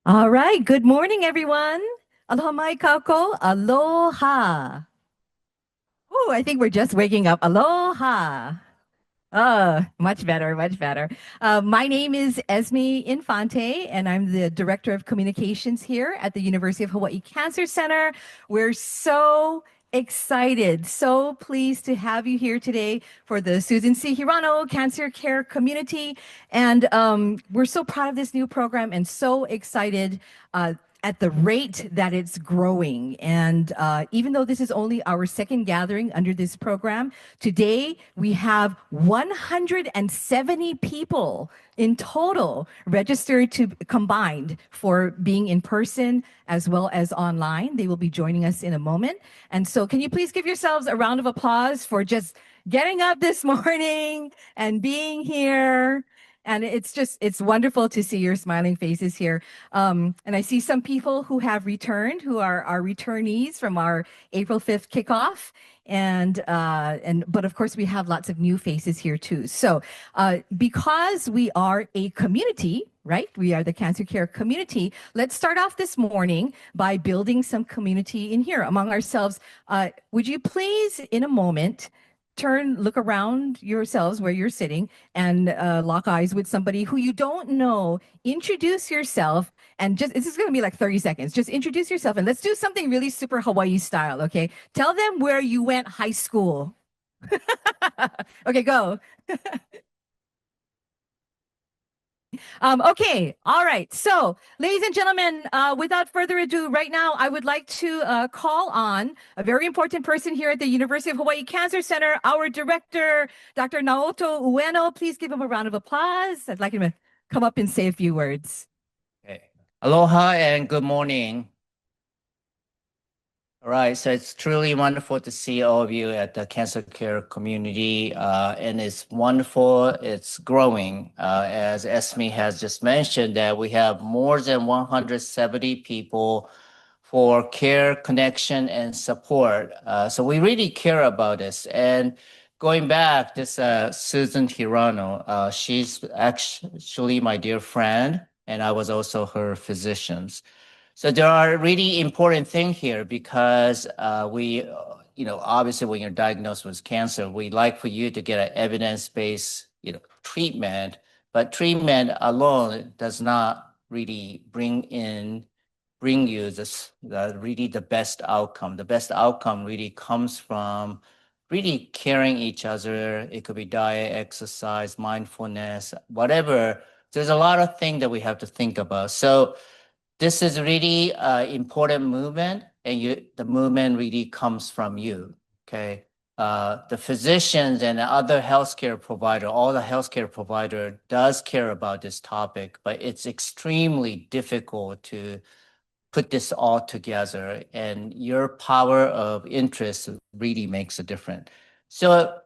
All right. Good morning, everyone. Aloha mai kako. Aloha. Oh, I think we're just waking up. Aloha. Much better, much better. My name is Esme Infante, and I'm the Director of Communications here at the University of Hawaii Cancer Center. We're so excited, so pleased to have you here today for the Susan C. Hirano Cancer Care Community. And we're so proud of this new program and so excited. At the rate that it's growing. And even though this is only our second gathering under this program, today we have 170 people in total registered to combined for being in person as well as online. They will be joining us in a moment. And so can you please give yourselves a round of applause for just getting up this morning and being here? And it's wonderful to see your smiling faces here. And I see some people who have returned, who are our returnees from our April 5th kickoff. But of course we have lots of new faces here too. So because we are a community, right? We are the cancer care community. Let's start off this morning by building some community in here among ourselves. Would you please, in a moment, look around yourselves where you're sitting and lock eyes with somebody who you don't know. Introduce yourself and just, this is going to be like 30 seconds. Just introduce yourself and let's do something really super Hawaii style, okay? Tell them where you went high school. Okay, go. Okay, all right. So, ladies and gentlemen, without further ado, right now I would like to call on a very important person here at the University of Hawaii Cancer Center, our director, Dr. Naoto Ueno. Please give him a round of applause. I'd like him to come up and say a few words. Okay. Aloha and good morning. All right, so it's truly wonderful to see all of you at the cancer care community, and it's wonderful. It's growing, as Esme has just mentioned, that we have more than 170 people for care, connection, and support. So we really care about this. And going back, this Susan Hirano, she's actually my dear friend, and I was also her physician. So there are really important things here because obviously when you're diagnosed with cancer, we like for you to get an evidence-based, treatment, but treatment alone does not really bring you really the best outcome. The best outcome really comes from really caring each other. It could be diet, exercise, mindfulness, whatever. There's a lot of things that we have to think about. So this is really important movement, and the movement really comes from you. Okay. The physicians and the other healthcare provider, all the healthcare provider does care about this topic, but it's extremely difficult to put this all together, and your power of interest really makes a difference. So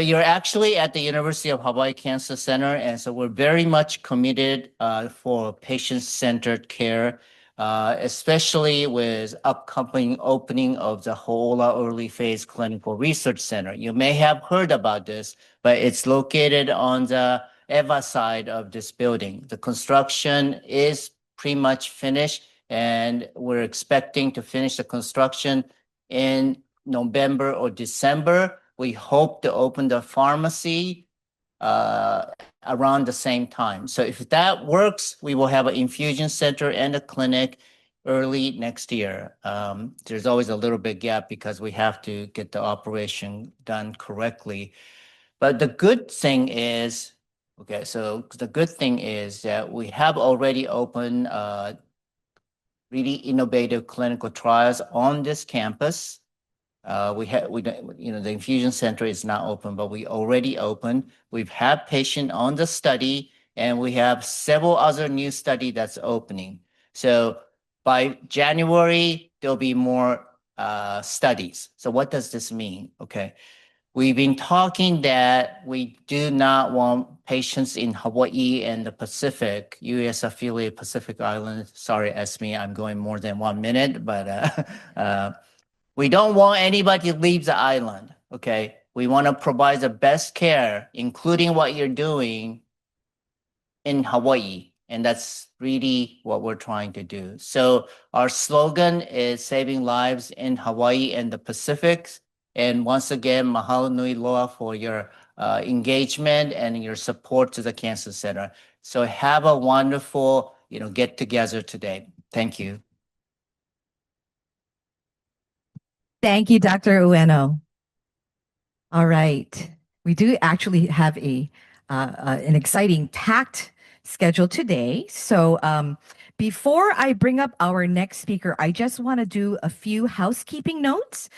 you're actually at the University of Hawaii Cancer Center, and so we're very much committed for patient-centered care, especially with upcoming opening of the Ho'ola Early Phase Clinical Research Center. You may have heard about this, but it's located on the EVA side of this building. The construction is pretty much finished, and we're expecting to finish the construction in November or December. We hope to open the pharmacy around the same time. So if that works, we will have an infusion center and a clinic early next year. There's always a little bit gap because we have to get the operation done correctly. But the good thing is, that we have already opened really innovative clinical trials on this campus. The infusion center is not open, but we already opened. We've had patient on the study, and we have several other new study that's opening. So by January, there'll be more studies. So what does this mean? Okay. We've been talking that we do not want patients in Hawaii and the Pacific, U.S. affiliate Pacific Islands. Sorry, Esme, I'm going more than 1 minute, but we don't want anybody to leave the island, okay? We want to provide the best care, including what you're doing in Hawaii. And that's really what we're trying to do. So our slogan is saving lives in Hawaii and the Pacific. And once again, mahalo nui loa for your engagement and your support to the Cancer Center. So have a wonderful, get together today. Thank you. Thank you, Dr. Ueno. All right. We do actually have an exciting packed schedule today. So before I bring up our next speaker, I just want to do a few housekeeping notes.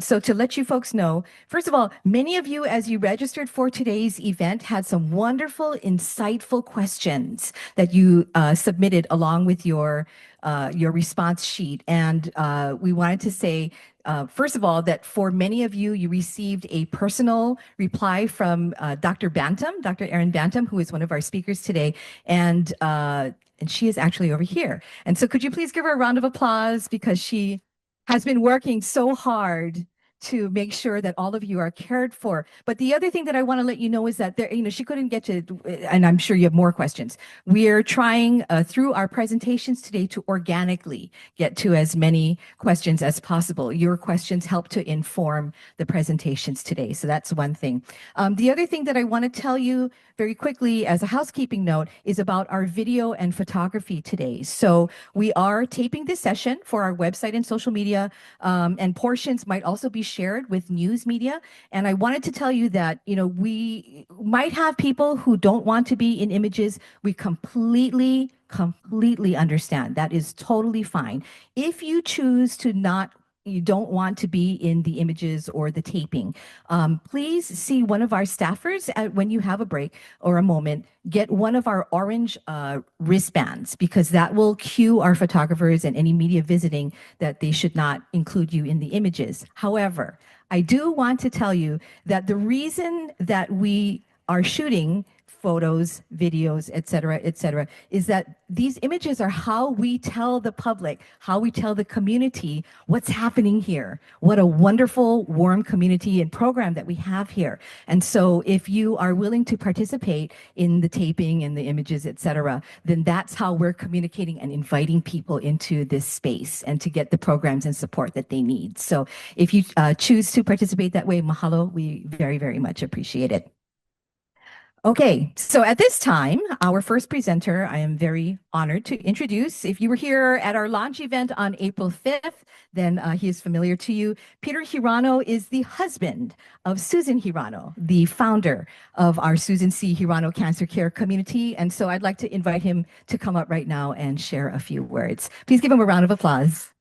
So to let you folks know, first of all, many of you, as you registered for today's event, had some wonderful, insightful questions that you submitted along with your response sheet. And we wanted to say first of all, that for many of you, you received a personal reply from Dr. Bantam, Dr. Erin Bantam, who is one of our speakers today, and she is actually over here. And so, could you please give her a round of applause because she has been working so hard to make sure that all of you are cared for. But the other thing that I want to let you know is that there, she couldn't get to, and I'm sure you have more questions. We're trying through our presentations today to organically get to as many questions as possible. Your questions help to inform the presentations today. So that's one thing. The other thing that I want to tell you very quickly as a housekeeping note is about our video and photography today. So we are taping this session for our website and social media, and portions might also be shared with news media. And I wanted to tell you that, we might have people who don't want to be in images. We completely understand. That is totally fine. If you choose to not you don't want to be in the images or the taping, please see one of our staffers when you have a break or a moment. Get one of our orange wristbands because that will cue our photographers and any media visiting that they should not include you in the images. However, I do want to tell you that the reason that we are shooting photos, videos, et cetera, is that these images are how we tell the public, how we tell the community what's happening here. What a wonderful, warm community and program that we have here. And so if you are willing to participate in the taping and the images, et cetera, then that's how we're communicating and inviting people into this space and to get the programs and support that they need. So if you choose to participate that way, mahalo, we very, very much appreciate it. Okay, so at this time, our first presenter, I am very honored to introduce. If you were here at our launch event on April 5th, then he is familiar to you. Peter Hirano is the husband of Susan Hirano, the founder of our Susan C. Hirano Cancer Care Community. And so I'd like to invite him to come up right now and share a few words. Please give him a round of applause.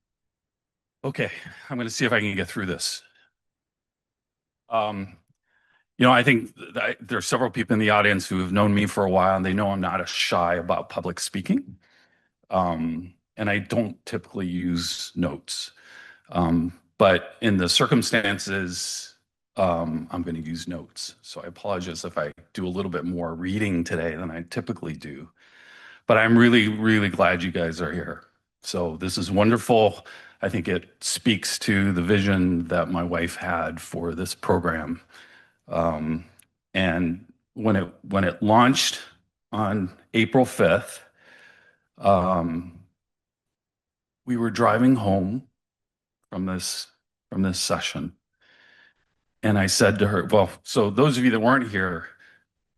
Okay, I'm going to see if I can get through this. I think there are several people in the audience who have known me for a while, and they know I'm not shy about public speaking. And I don't typically use notes. But in the circumstances, I'm going to use notes. So I apologize if I do a little bit more reading today than I typically do. But I'm really, really glad you guys are here. So this is wonderful. I think it speaks to the vision that my wife had for this program. And when it launched on April 5th, we were driving home from this session. And I said to her, well, so those of you that weren't here,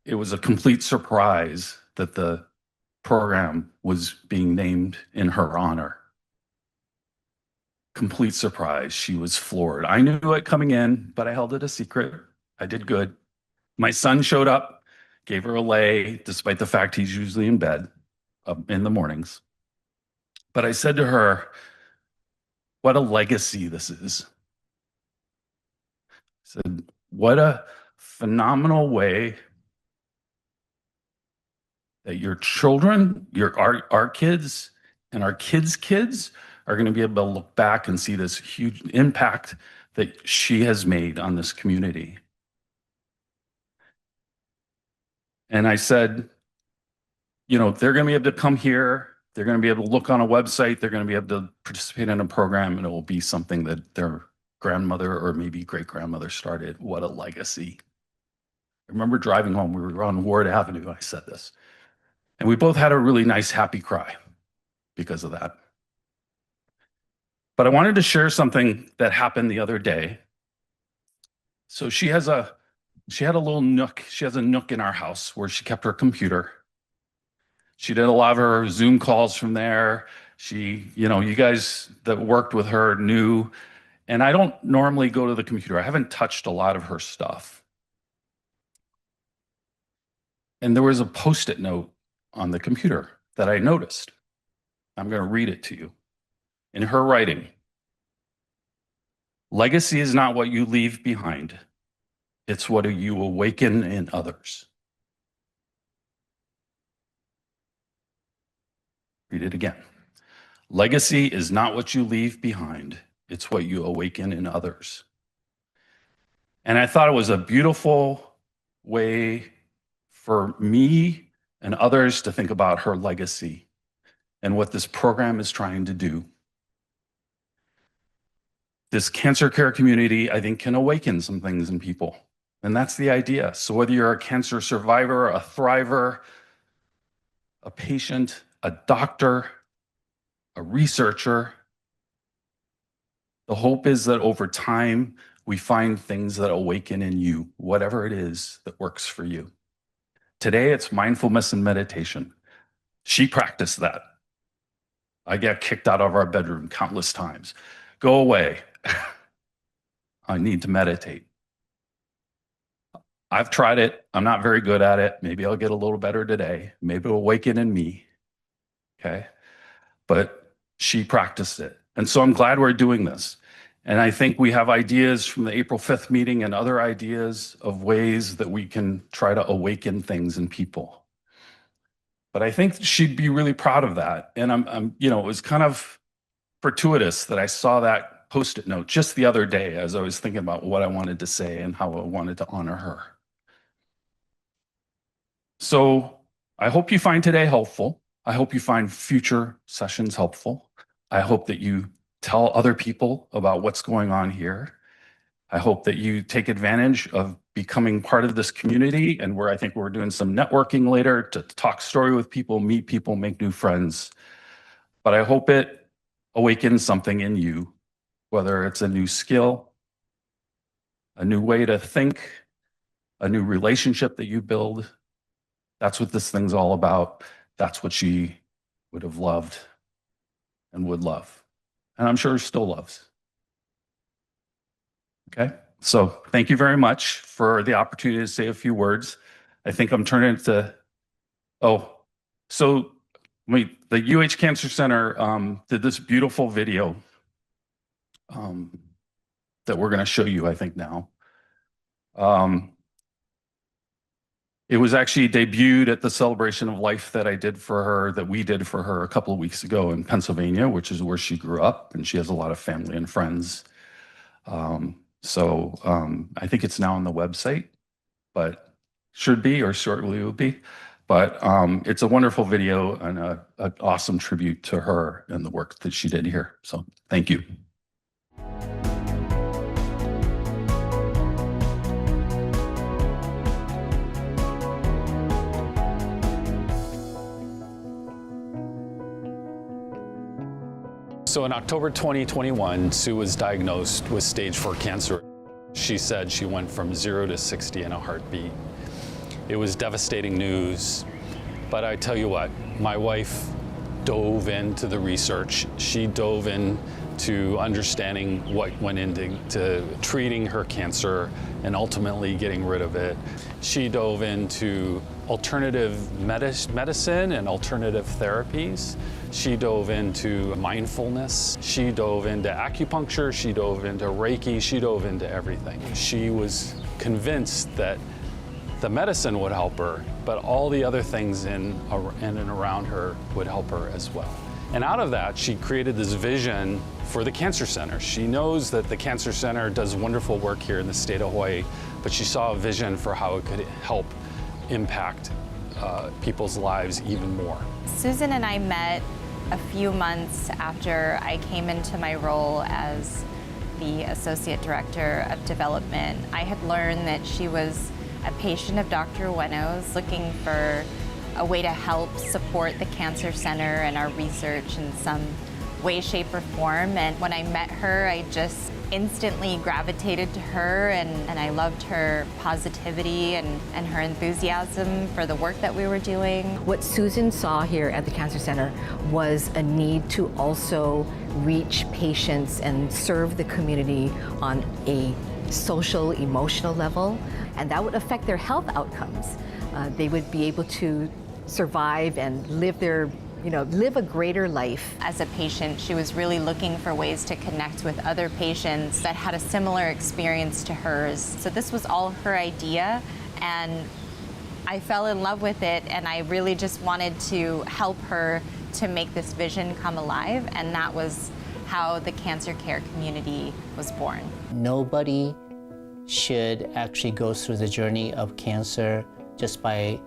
it was a complete surprise that the program was being named in her honor. Complete surprise. She was floored. I knew it coming in, but I held it a secret. I did good. My son showed up, gave her a lei, despite the fact he's usually in bed in the mornings. But I said to her, what a legacy this is. I said, what a phenomenal way that your children, our kids, and our kids' kids are going to be able to look back and see this huge impact that she has made on this community. And I said, they're going to be able to come here. They're going to be able to look on a website. They're going to be able to participate in a program, and it will be something that their grandmother or maybe great-grandmother started. What a legacy. I remember driving home. We were on Ward Avenue. I said this. And we both had a really nice, happy cry because of that. But I wanted to share something that happened the other day. So she had a little nook. She has a nook in our house where she kept her computer. She did a lot of her Zoom calls from there. You guys that worked with her knew, and I don't normally go to the computer. I haven't touched a lot of her stuff. And there was a Post-it note on the computer that I noticed. I'm going to read it to you. In her writing, legacy is not what you leave behind. It's what you awaken in others. Read it again. Legacy is not what you leave behind. It's what you awaken in others. And I thought it was a beautiful way for me and others to think about her legacy and what this program is trying to do. This cancer care community, I think, can awaken some things in people. And that's the idea. So whether you're a cancer survivor, a thriver, a patient, a doctor, a researcher, the hope is that over time, we find things that awaken in you, whatever it is that works for you. Today, it's mindfulness and meditation. She practiced that. I get kicked out of our bedroom countless times. Go away. I need to meditate. I've tried it. I'm not very good at it. Maybe I'll get a little better today. Maybe it'll awaken in me. Okay. But she practiced it. And so I'm glad we're doing this. And I think we have ideas from the April 5th meeting and other ideas of ways that we can try to awaken things in people. But I think she'd be really proud of that. And it was kind of fortuitous that I saw that Post-it note just the other day as I was thinking about what I wanted to say and how I wanted to honor her. So I hope you find today helpful. I hope you find future sessions helpful. I hope that you tell other people about what's going on here. I hope that you take advantage of becoming part of this community, and I think we're doing some networking later to talk story with people, meet people, make new friends. But I hope it awakens something in you, whether it's a new skill, a new way to think, a new relationship that you build. That's what this thing's all about. That's what she would have loved and would love. And I'm sure still loves. Okay, so thank you very much for the opportunity to say a few words. I think I'm turning it to, the UH Cancer Center did this beautiful video that we're going to show you, I think, now. It was actually debuted at the celebration of life that we did for her a couple of weeks ago in Pennsylvania, which is where she grew up, and she has a lot of family and friends. I think it's now on the website, but should be or shortly will be. But it's a wonderful video and an awesome tribute to her and the work that she did here. So thank you. So in October 2021, Sue was diagnosed with stage 4 cancer. She said she went from 0 to 60 in a heartbeat. It was devastating news, but I tell you what, my wife dove into the research. She dove into understanding what went into treating her cancer and ultimately getting rid of it. She dove into alternative medicine and alternative therapies. She dove into mindfulness. She dove into acupuncture. She dove into Reiki. She dove into everything. She was convinced that the medicine would help her, but all the other things in and around her would help her as well. And out of that, she created this vision for the Cancer Center. She knows that the Cancer Center does wonderful work here in the state of Hawaii, but she saw a vision for how it could help impact people's lives even more. Susan and I met a few months after I came into my role as the Associate Director of Development. I had learned that she was a patient of Dr. Ueno's looking for a way to help support the Cancer Center and our research in some way, shape, or form. And when I met her, I just instantly gravitated to her, and I loved her positivity and her enthusiasm for the work that we were doing. What Susan saw here at the Cancer Center was a need to also reach patients and serve the community on a social, emotional level, and that would affect their health outcomes. They would be able to survive and live live a greater life. As a patient, she was really looking for ways to connect with other patients that had a similar experience to hers. So this was all her idea, and I fell in love with it, and I really just wanted to help her to make this vision come alive, and that was how the cancer care community was born. Nobody should actually go through the journey of cancer just by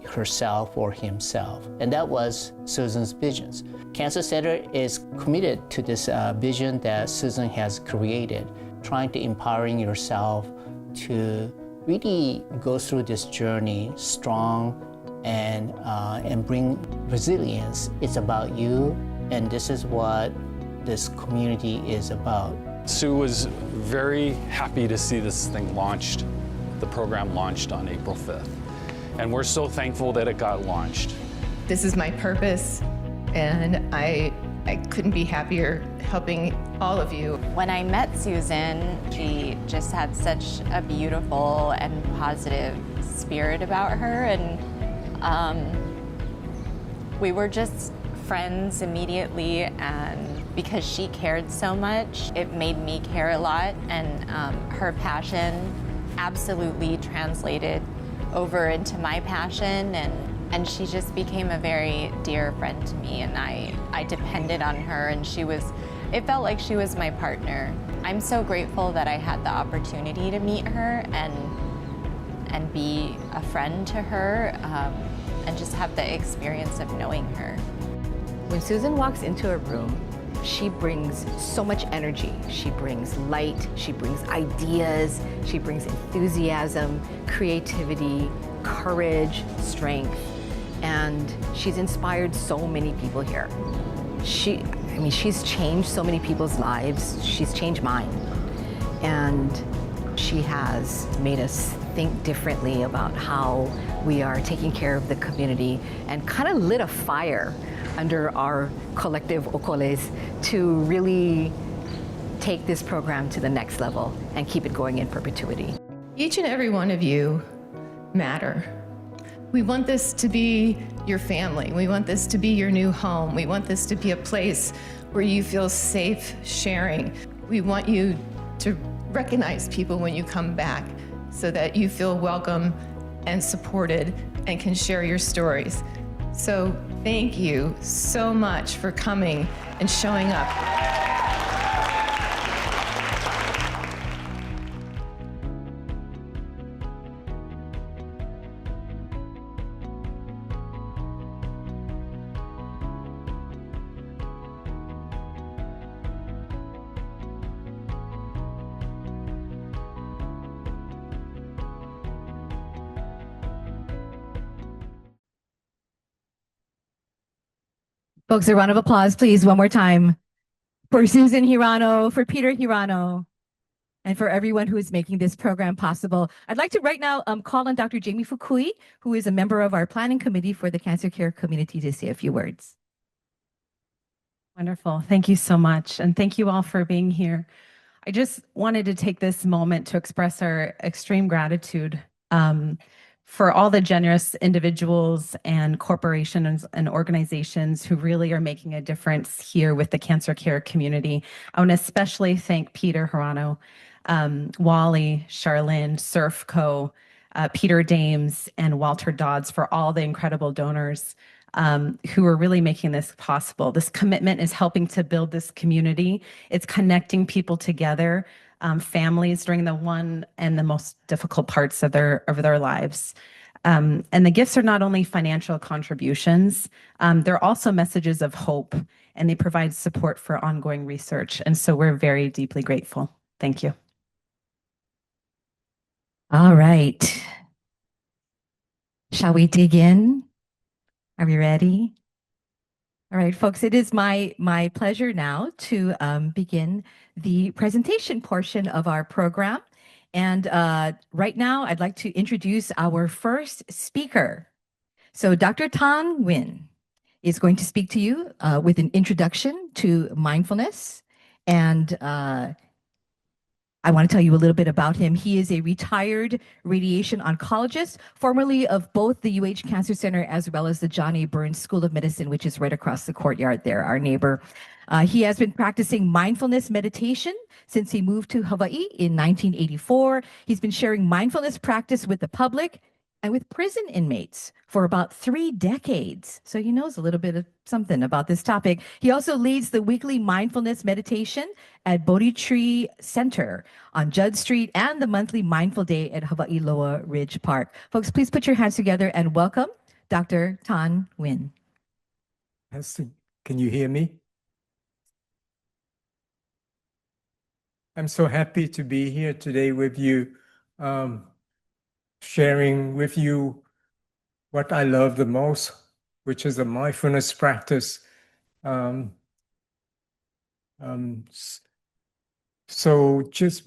herself or himself. And that was Susan's vision. Cancer Center is committed to this vision that Susan has created, trying to empowering yourself to really go through this journey strong and bring resilience. It's about you, and this is what this community is about. Sue was very happy to see this thing launched, the program launched on April 5th. And we're so thankful that it got launched. This is my purpose, and I couldn't be happier helping all of you. When I met Susan, she just had such a beautiful and positive spirit about her, and we were just friends immediately, and because she cared so much, it made me care a lot, and her passion absolutely translated over into my passion, and she just became a very dear friend to me, and I depended on her, and it felt like she was my partner. I'm so grateful that I had the opportunity to meet her and be a friend to her, and just have the experience of knowing her. When Susan walks into a room, she brings so much energy. She brings light, she brings ideas, she brings enthusiasm, creativity, courage, strength, and she's inspired so many people here. She's changed so many people's lives. She's changed mine. And she has made us think differently about how we are taking care of the community, and kind of lit a fire under our collective ocoles to really take this program to the next level and keep it going in perpetuity. Each and every one of you matter. We want this to be your family. We want this to be your new home. We want this to be a place where you feel safe sharing. We want you to recognize people when you come back so that you feel welcome and supported and can share your stories. So thank you so much for coming and showing up. Folks, a round of applause, please, one more time for Susan Hirano, for Peter Hirano, and for everyone who is making this program possible. I'd like to right now call on Dr. Jamie Fukui, who is a member of our planning committee for the cancer care community, to say a few words. Wonderful. Thank you so much. And thank you all for being here. I just wanted to take this moment to express our extreme gratitude for all the generous individuals and corporations and organizations who really are making a difference here with the cancer care community. I want to especially thank Peter Hirano, Wally, Charlene, Surfco, Peter Dames, and Walter Dodds for all the incredible donors who are really making this possible. This commitment is helping to build this community. It's connecting people together, families during the one and the most difficult parts of their lives. And the gifts are not only financial contributions, they're also messages of hope, and they provide support for ongoing research. And so we're very deeply grateful. Thank you. All right. Shall we dig in Are we ready? All right, folks, it is my pleasure now to begin the presentation portion of our program. And right now, I'd like to introduce our first speaker. So Dr. Tan Nguyen is going to speak to you with an introduction to mindfulness. And I want to tell you a little bit about him. He is a retired radiation oncologist, formerly of both the UH Cancer Center as well as the John A. Burns School of Medicine, which is right across the courtyard there, our neighbor. He has been practicing mindfulness meditation since he moved to Hawaii in 1984. He's been sharing mindfulness practice with the public and with prison inmates for about 3 decades. So he knows a little bit of something about this topic. He also leads the weekly mindfulness meditation at Bodhi Tree Center on Judd Street and the monthly Mindful Day at Hawaii Loa Ridge Park. Folks, please put your hands together and welcome Dr. Tan Nguyen. Can you hear me? I'm so happy to be here today with you, sharing with you what I love the most, which is a mindfulness practice. So just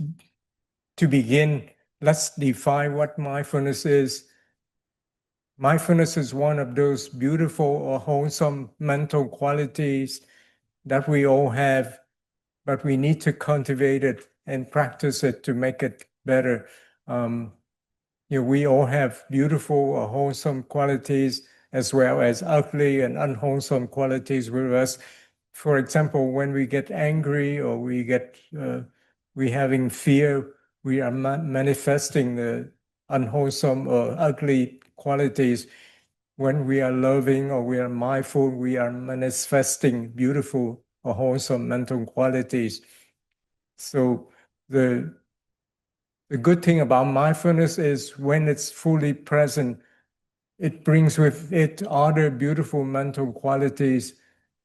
to begin, let's define what mindfulness is. Mindfulness is one of those beautiful or wholesome mental qualities that we all have, but we need to cultivate it and practice it to make it better. We all have beautiful or wholesome qualities as well as ugly and unwholesome qualities with us. For example, when we get angry or we having fear, we are manifesting the unwholesome or ugly qualities. When we are loving or we are mindful, we are manifesting beautiful or wholesome mental qualities. So the good thing about mindfulness is when it's fully present, it brings with it other beautiful mental qualities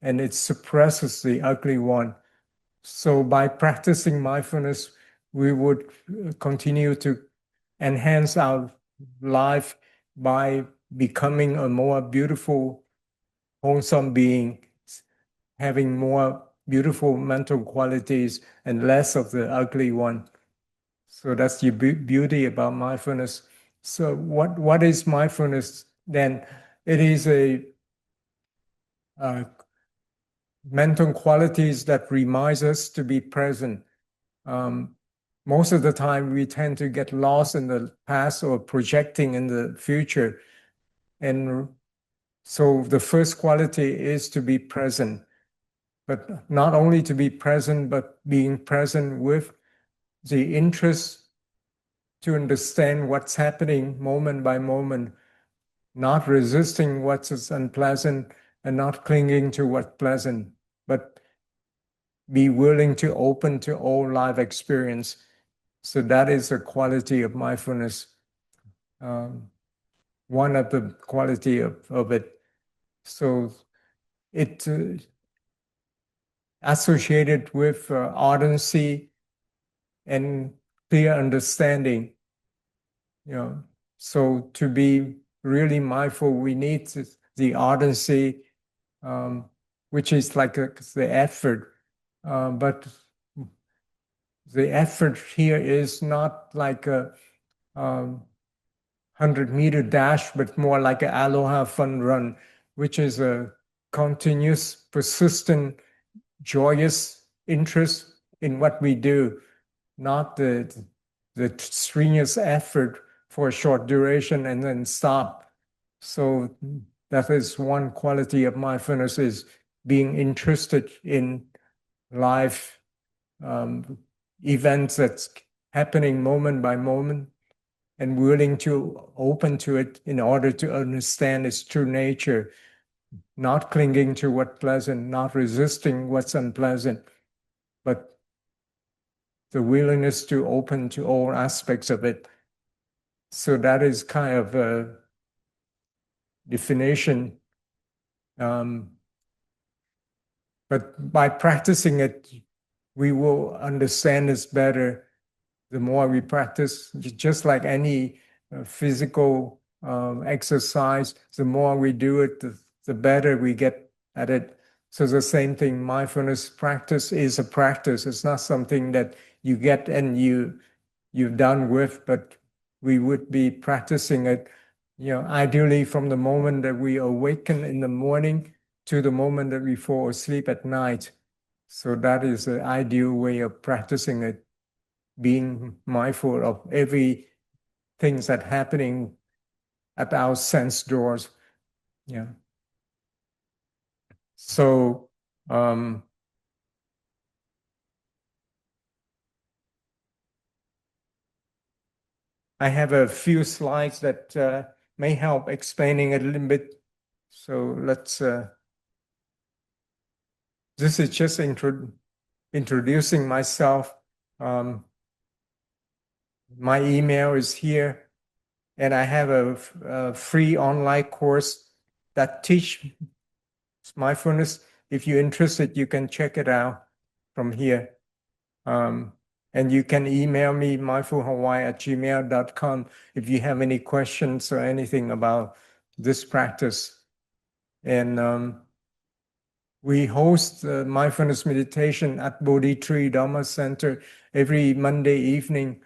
and it suppresses the ugly one. So by practicing mindfulness, we would continue to enhance our life by becoming a more beautiful, wholesome being, having more beautiful mental qualities and less of the ugly one. So that's the beauty about mindfulness. So what is mindfulness then? It is a mental qualities that reminds us to be present. Most of the time, we tend to get lost in the past or projecting in the future. And so the first quality is to be present, but not only to be present, but being present with the interest to understand what's happening moment by moment, not resisting what is unpleasant and not clinging to what's pleasant, but be willing to open to all life experience. So that is a quality of mindfulness. One of the quality of it. So it associated with ardency and clear understanding. So to be really mindful, we need the ardency, which is like the effort. But the effort here is not like a 100-meter dash, but more like an aloha fun run, which is a continuous, persistent, joyous interest in what we do, not the strenuous effort for a short duration and then stop. So that is one quality of mindfulness, is being interested in life events that's happening moment by moment and willing to open to it in order to understand its true nature, not clinging to what's pleasant, not resisting what's unpleasant, but the willingness to open to all aspects of it. So that is kind of a definition. But by practicing it, we will understand this better. The more we practice, just like any physical exercise, the more we do it, the better we get at it. So the same thing, mindfulness practice is a practice. It's not something that you get and you're done with, but we would be practicing it, ideally from the moment that we awaken in the morning to the moment that we fall asleep at night. So that is the ideal way of practicing it, being mindful of every things that happening at our sense doors. Yeah. So I have a few slides that may help explaining it a little bit. So let's this is just introducing myself. My email is here, and I have a free online course that teach mindfulness. If you're interested, you can check it out from here. And you can email me, mindfulhawaii@gmail.com, if you have any questions or anything about this practice. And we host mindfulness meditation at Bodhi Tree Dharma Center every Monday evening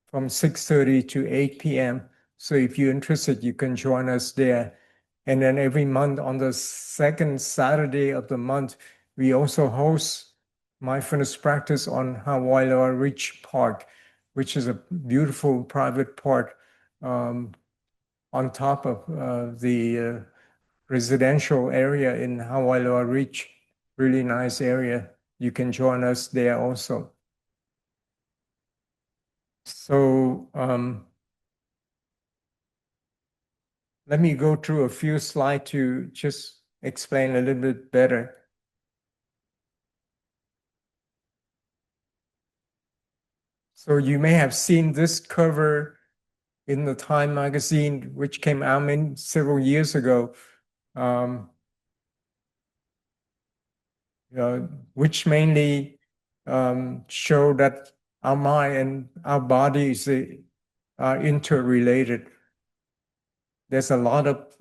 from 6:30 to 8 p.m. So if you're interested, you can join us there. And then every month on the second Saturday of the month, we also host mindfulness practice on Hawaii Ridge Park, which is a beautiful private park on top of the residential area in Hawaii Ridge. Really nice area. You can join us there also. So let me go through a few slides to just explain a little bit better. So you may have seen this cover in the Time magazine, which came out several years ago, which mainly show that our mind and our bodies are interrelated. There's a lot of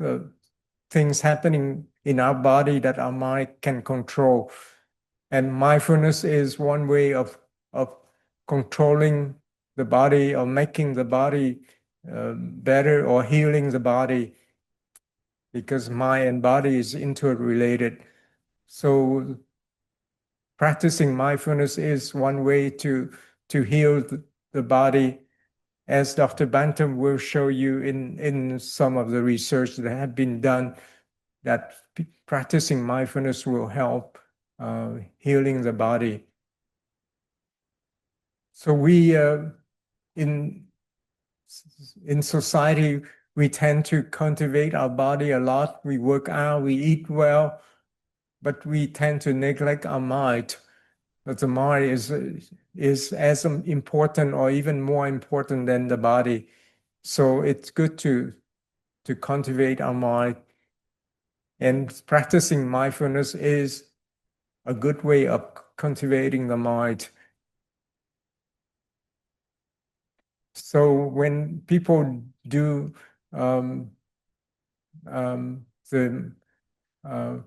things happening in our body that our mind can control. And mindfulness is one way of controlling the body or making the body better or healing the body, because mind and body is interrelated. So practicing mindfulness is one way to heal the body, as Dr. Bantam will show you in some of the research that have been done, that practicing mindfulness will help healing the body. So we in society, we tend to cultivate our body a lot. We work out, we eat well, but we tend to neglect our mind. But the mind is as important or even more important than the body. So it's good to cultivate our mind. And practicing mindfulness is a good way of cultivating the mind. So when people do the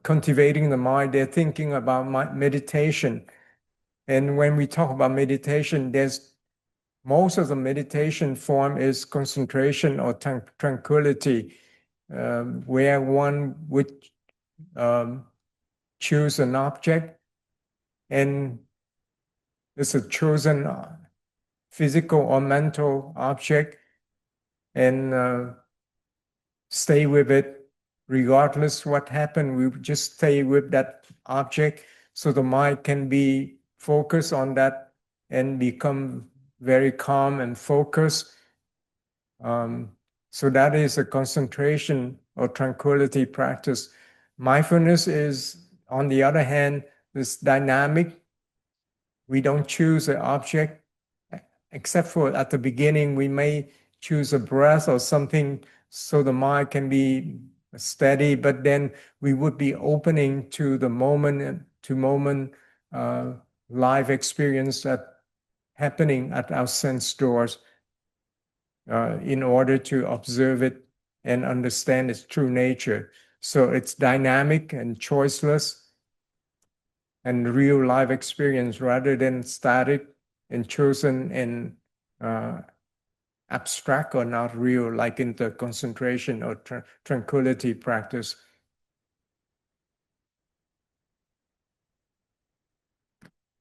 cultivating the mind, they're thinking about meditation. And when we talk about meditation, most of the meditation form is concentration or tranquility, where one would choose an object, and it's a chosen physical or mental object, and stay with it regardless what happened. We just stay with that object, so the mind can be focused on that and become very calm and focused. So that is a concentration or tranquility practice. Mindfulness is, on the other hand, this dynamic. We don't choose an object, except for at the beginning, we may choose a breath or something so the mind can be steady, but then we would be opening to the moment to moment live experience that happening at our sense doors in order to observe it and understand its true nature. So it's dynamic and choiceless and real life experience rather than static and chosen and abstract or not real, like in the concentration or tranquility practice.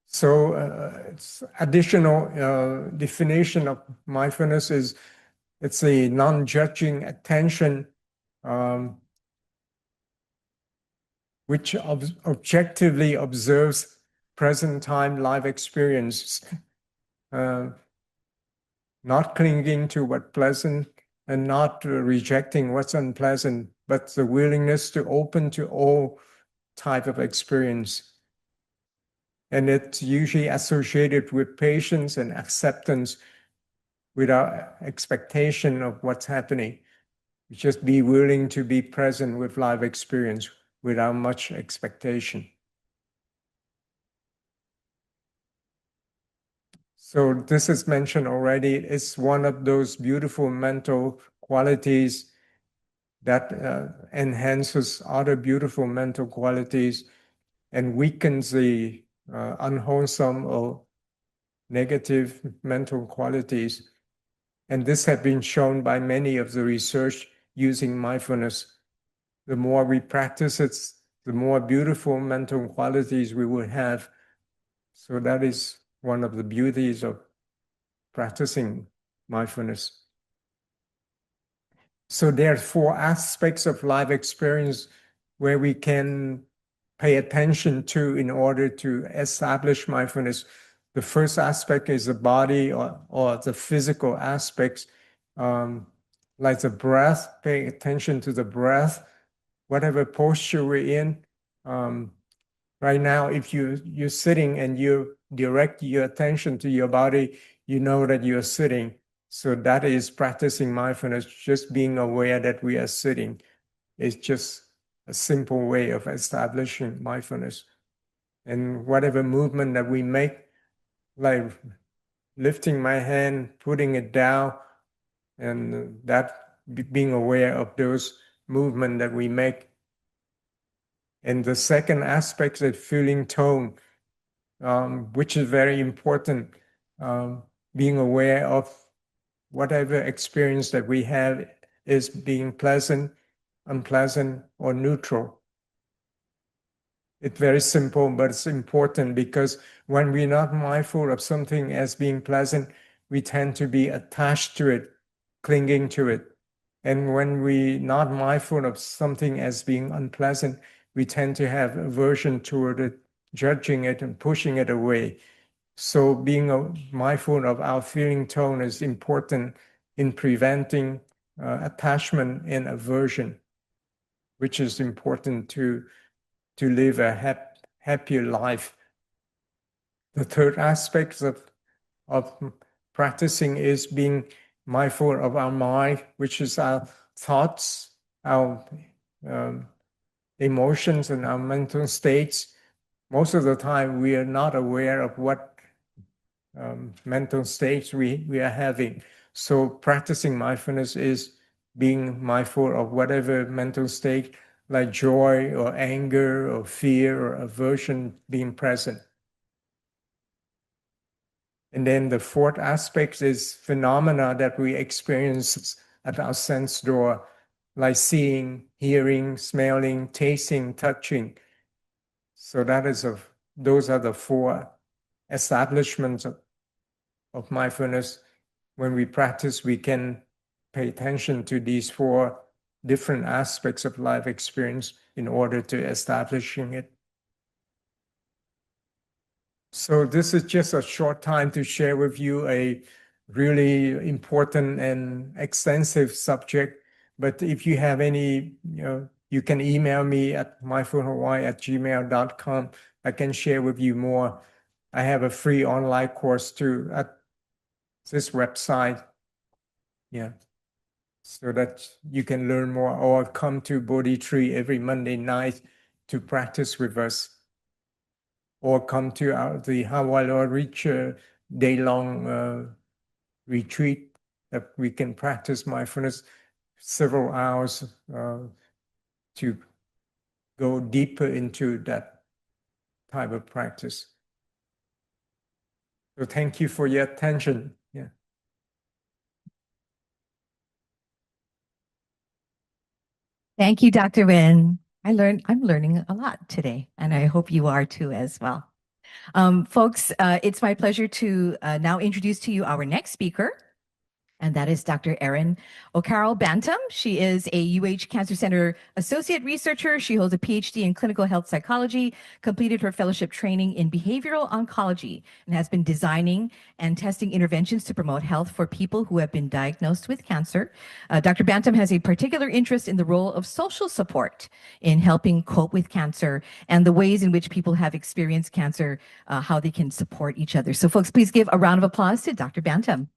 So it's additional definition of mindfulness is it's a non-judging attention which objectively observes present time life experiences, not clinging to what's pleasant and not rejecting what's unpleasant, but the willingness to open to all type of experience. And it's usually associated with patience and acceptance without expectation of what's happening. Just be willing to be present with life experience without much expectation. So this is mentioned already. It's one of those beautiful mental qualities that enhances other beautiful mental qualities and weakens the unwholesome or negative mental qualities. And this has been shown by many of the research using mindfulness. The more we practice it, the more beautiful mental qualities we will have. So that is one of the beauties of practicing mindfulness. So there are 4 aspects of life experience where we can pay attention to in order to establish mindfulness. The first aspect is the body or the physical aspects, like the breath, paying attention to the breath, whatever posture we're in. Right now, if you're sitting and you direct your attention to your body, you know that you're sitting. So that is practicing mindfulness, just being aware that we are sitting. It's just a simple way of establishing mindfulness. And whatever movement that we make, like lifting my hand, putting it down, and that being aware of those movements that we make. And the second aspect is feeling tone, which is very important. Being aware of whatever experience that we have is being pleasant, unpleasant, or neutral. It's very simple, but it's important because when we're not mindful of something as being pleasant, we tend to be attached to it, clinging to it. And when we're not mindful of something as being unpleasant, we tend to have aversion toward it, judging it and pushing it away. So being mindful of our feeling tone is important in preventing attachment and aversion, which is important to live a happier life. The third aspect of practicing is being mindful of our mind, which is our thoughts, our emotions, and our mental states. Most of the time, we are not aware of what mental states we are having. So practicing mindfulness is being mindful of whatever mental state, like joy or anger or fear or aversion being present. And then the fourth aspect is phenomena that we experience at our sense door, like seeing, hearing, smelling, tasting, touching. So those are the 4 establishments of mindfulness. When we practice, we can pay attention to these 4 different aspects of life experience in order to establishing it. So this is just a short time to share with you a really important and extensive subject. But if you have any, you can email me at mindfulhawaii@gmail.com. I can share with you more. I have a free online course too at this website. Yeah. So that you can learn more or come to Bodhi Tree every Monday night to practice with us, or come to the Hawaii Reach day-long retreat that we can practice mindfulness several hours to go deeper into that type of practice. So thank you for your attention. Yeah. Thank you, Dr. Wynn. I'm learning a lot today, and I hope you are too as well. Folks, it's my pleasure to now introduce to you our next speaker. And that is Dr. Erin O'Carroll Bantam. She is a UH Cancer Center associate researcher. She holds a PhD in clinical health psychology, completed her fellowship training in behavioral oncology, and has been designing and testing interventions to promote health for people who have been diagnosed with cancer. Dr. Bantam has a particular interest in the role of social support in helping cope with cancer and the ways in which people have experienced cancer, how they can support each other. So folks, please give a round of applause to Dr. Bantam.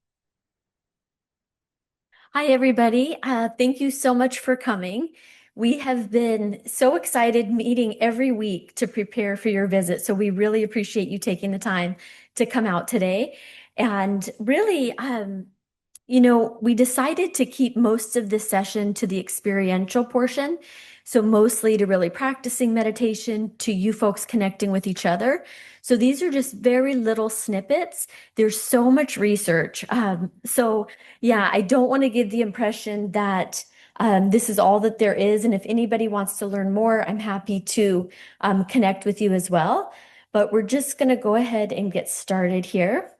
Hi, everybody. Thank you so much for coming. We have been so excited meeting every week to prepare for your visit. So we really appreciate you taking the time to come out today. And really, we decided to keep most of this session to the experiential portion. So mostly to really practicing meditation, to you folks connecting with each other. So these are just very little snippets. There's so much research. Yeah, I don't want to give the impression that this is all that there is. And if anybody wants to learn more, I'm happy to connect with you as well. But we're just going to go ahead and get started here.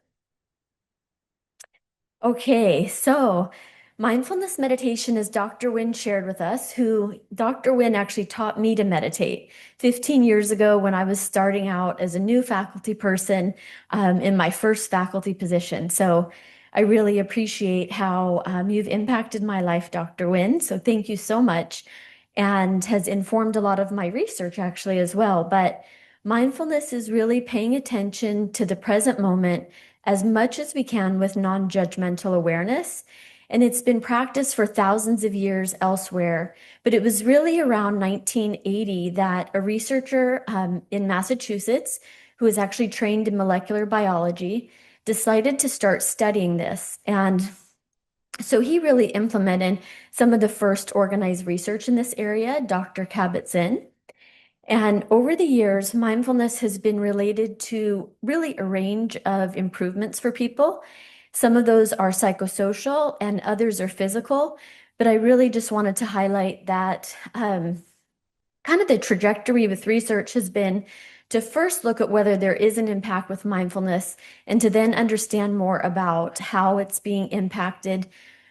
Okay, so mindfulness meditation, as Dr. Wynn shared with us, who Dr. Wynn actually taught me to meditate 15 years ago when I was starting out as a new faculty person in my first faculty position. So I really appreciate how you've impacted my life, Dr. Wynn. So thank you so much, and has informed a lot of my research actually as well. But mindfulness is really paying attention to the present moment as much as we can with non-judgmental awareness. And it's been practiced for thousands of years elsewhere. But it was really around 1980 that a researcher in Massachusetts, who was actually trained in molecular biology, decided to start studying this. And so he really implemented some of the first organized research in this area, Dr. Kabat-Zinn. And over the years, mindfulness has been related to really a range of improvements for people. Some of those are psychosocial and others are physical. But I really just wanted to highlight that kind of the trajectory with research has been to first look at whether there is an impact with mindfulness and to then understand more about how it's being impacted,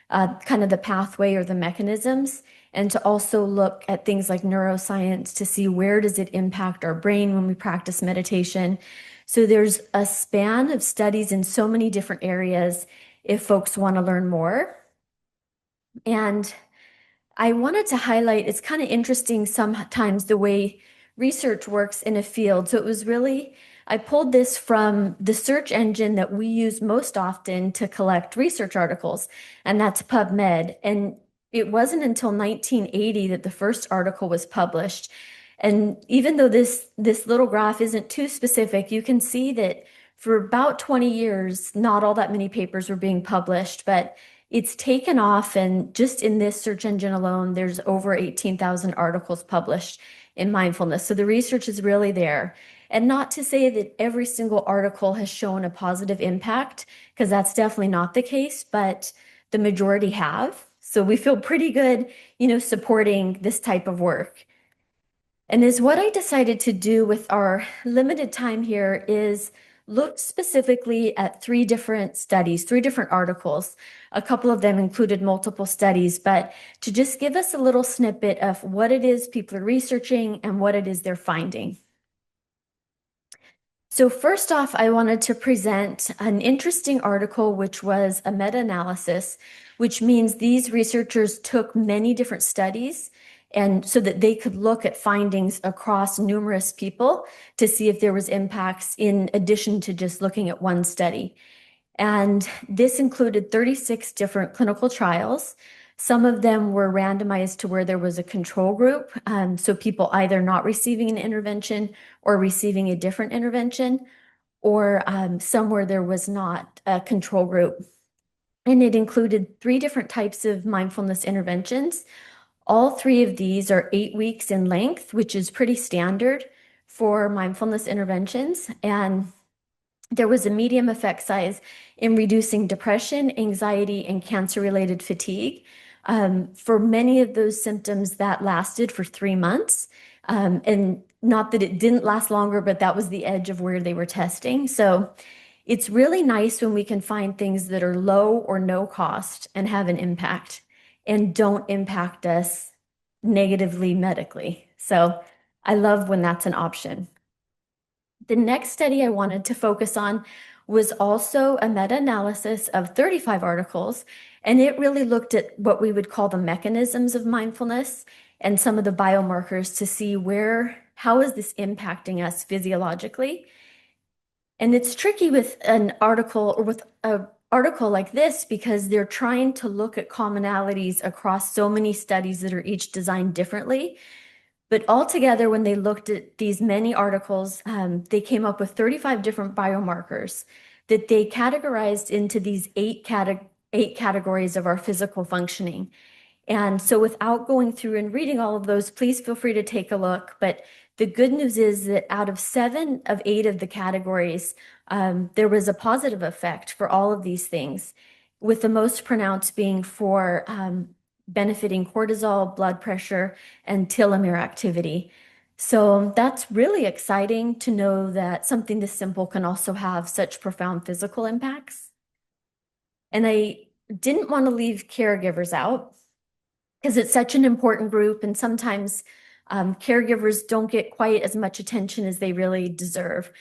kind of the pathway or the mechanisms, and to also look at things like neuroscience to see where does it impact our brain when we practice meditation. So there's a span of studies in so many different areas if folks want to learn more. And I wanted to highlight, it's kind of interesting sometimes the way research works in a field. So it was really, I pulled this from the search engine that we use most often to collect research articles, and that's PubMed. And it wasn't until 1980 that the first article was published. And even though this little graph isn't too specific, you can see that for about 20 years, not all that many papers were being published, but it's taken off. And just in this search engine alone, there's over 18,000 articles published in mindfulness. So the research is really there. And not to say that every single article has shown a positive impact, because that's definitely not the case, but the majority have. So we feel pretty good, supporting this type of work. And is what I decided to do with our limited time here is look specifically at 3 different studies, 3 different articles. A couple of them included multiple studies, but to just give us a little snippet of what it is people are researching and what it is they're finding. So first off, I wanted to present an interesting article, which was a meta-analysis, which means these researchers took many different studies and so that they could look at findings across numerous people to see if there was impacts in addition to just looking at one study. And this included 36 different clinical trials. Some of them were randomized to where there was a control group, so people either not receiving an intervention or receiving a different intervention, or some where there was not a control group. And it included 3 different types of mindfulness interventions. All three of these are 8 weeks in length, which is pretty standard for mindfulness interventions. And there was a medium effect size in reducing depression, anxiety, and cancer-related fatigue. For many of those symptoms, that lasted for 3 months. And not that it didn't last longer, but that was the edge of where they were testing. So it's really nice when we can find things that are low or no cost and have an impact and don't impact us negatively medically. So I love when that's an option. The next study I wanted to focus on was also a meta-analysis of 35 articles, and it really looked at what we would call the mechanisms of mindfulness and some of the biomarkers to see how is this impacting us physiologically. And it's tricky with an article or with an article like this because they're trying to look at commonalities across so many studies that are each designed differently. But altogether, when they looked at these many articles, they came up with 35 different biomarkers that they categorized into these eight categories of our physical functioning. And so without going through and reading all of those, please feel free to take a look. But the good news is that out of 7 of 8 of the categories, there was a positive effect for all of these things, with the most pronounced being for benefiting cortisol, blood pressure, and telomere activity. So that's really exciting to know that something this simple can also have such profound physical impacts. And I didn't want to leave caregivers out because it's such an important group, and sometimes caregivers don't get quite as much attention as they really deserve.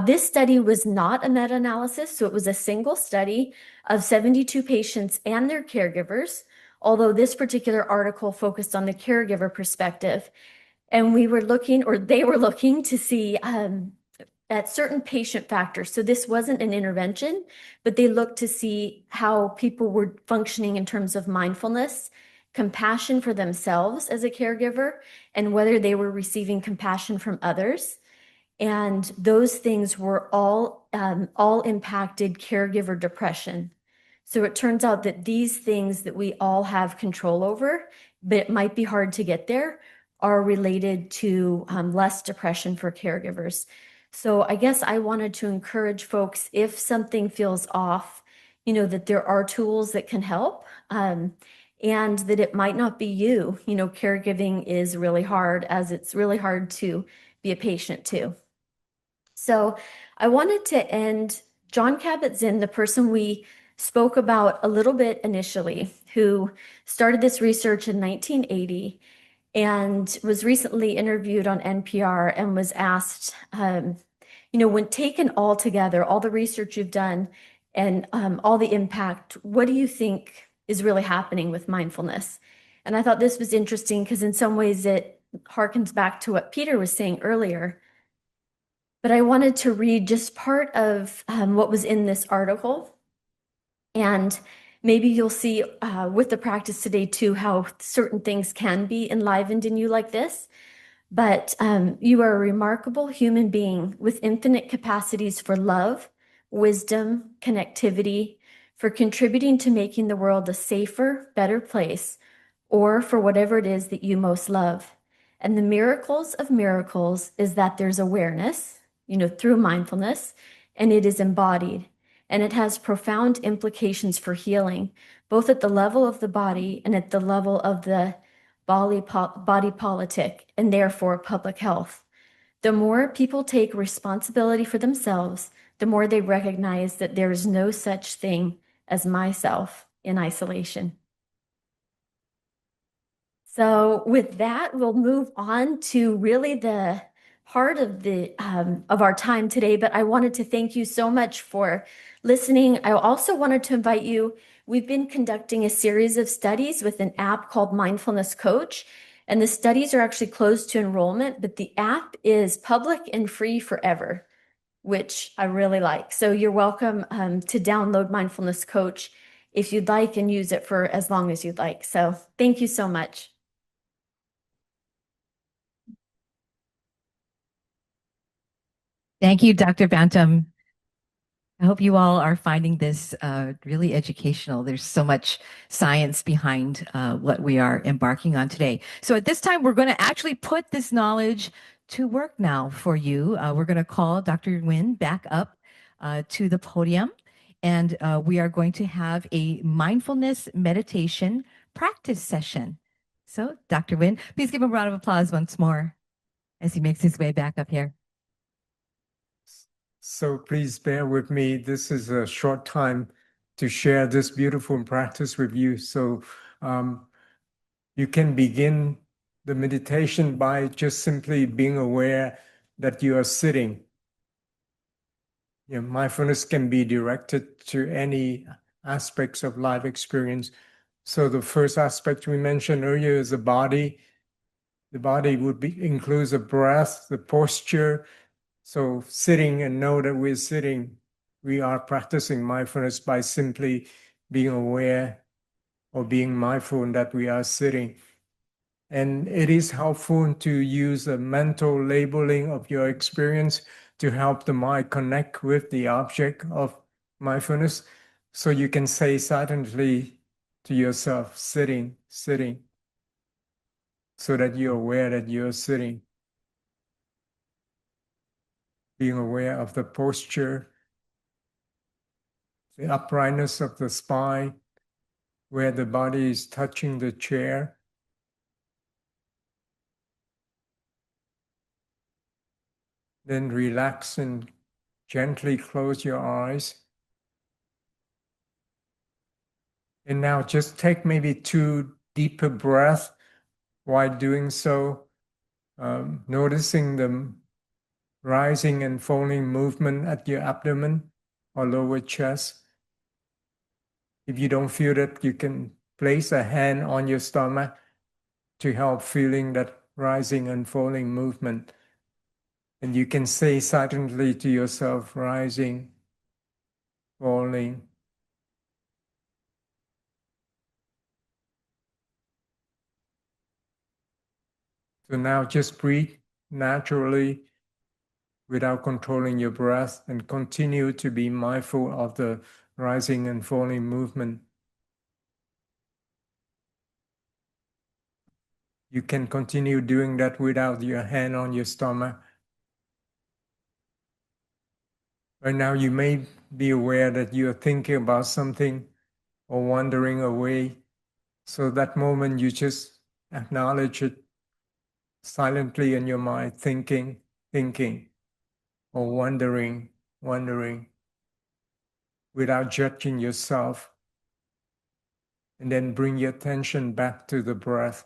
This study was not a meta-analysis, so it was a single study of 72 patients and their caregivers, although this particular article focused on the caregiver perspective. And we were looking, or they were looking to see at certain patient factors. So this wasn't an intervention, but they looked to see how people were functioning in terms of mindfulness, compassion for themselves as a caregiver, and whether they were receiving compassion from others. And those things were all impacted caregiver depression. So it turns out that these things that we all have control over, but it might be hard to get there, are related to less depression for caregivers. So I guess I wanted to encourage folks, if something feels off, that there are tools that can help. And that it might not be you. Caregiving is really hard, as it's really hard to be a patient too. So I wanted to end, Jon Kabat-Zinn, the person we spoke about a little bit initially, who started this research in 1980 and was recently interviewed on NPR and was asked, when taken all together, all the research you've done and all the impact, what do you think is really happening with mindfulness? And I thought this was interesting because in some ways it harkens back to what Peter was saying earlier. But I wanted to read just part of what was in this article. And maybe you'll see with the practice today too, how certain things can be enlivened in you like this. But you are a remarkable human being with infinite capacities for love, wisdom, connectivity, for contributing to making the world a safer, better place, or for whatever it is that you most love. And the miracles of miracles is that there's awareness, through mindfulness, and it is embodied. And it has profound implications for healing, both at the level of the body and at the level of the body politic, and therefore public health. The more people take responsibility for themselves, the more they recognize that there is no such thing as myself in isolation. So with that, we'll move on to really the heart of our time today. But I wanted to thank you so much for listening. I also wanted to invite you. We've been conducting a series of studies with an app called Mindfulness Coach, and the studies are actually closed to enrollment, but the app is public and free forever, which I really like. So you're welcome to download Mindfulness Coach if you'd like and use it for as long as you'd like. So thank you so much. Thank you, Dr. Bantam. I hope you all are finding this really educational. There's so much science behind what we are embarking on today. So at this time, we're going to actually put this knowledge to work now for you. We're going to call Dr. Nguyen back up to the podium, and we are going to have a mindfulness meditation practice session. So, Dr. Nguyen, please give him a round of applause once more as he makes his way back up here. So please bear with me. This is a short time to share this beautiful practice with you. So you can begin the meditation by just simply being aware that you are sitting. Mindfulness can be directed to any aspects of life experience. So the first aspect we mentioned earlier is the body. The body includes the breath, the posture. So sitting and know that we're sitting, we are practicing mindfulness by simply being aware or being mindful that we are sitting. And it is helpful to use a mental labeling of your experience to help the mind connect with the object of mindfulness. So you can say silently to yourself, sitting, sitting, so that you're aware that you're sitting. Being aware of the posture, the uprightness of the spine, where the body is touching the chair. Then relax and gently close your eyes. And now just take maybe 2 deeper breaths while doing so, noticing the rising and falling movement at your abdomen or lower chest. If you don't feel that, you can place a hand on your stomach to help feeling that rising and falling movement. And you can say silently to yourself, rising, falling. So now just breathe naturally without controlling your breath and continue to be mindful of the rising and falling movement. You can continue doing that without your hand on your stomach. Right now, you may be aware that you're thinking about something or wandering away. So that moment, you just acknowledge it silently in your mind, thinking, or wondering, without judging yourself. And then bring your attention back to the breath.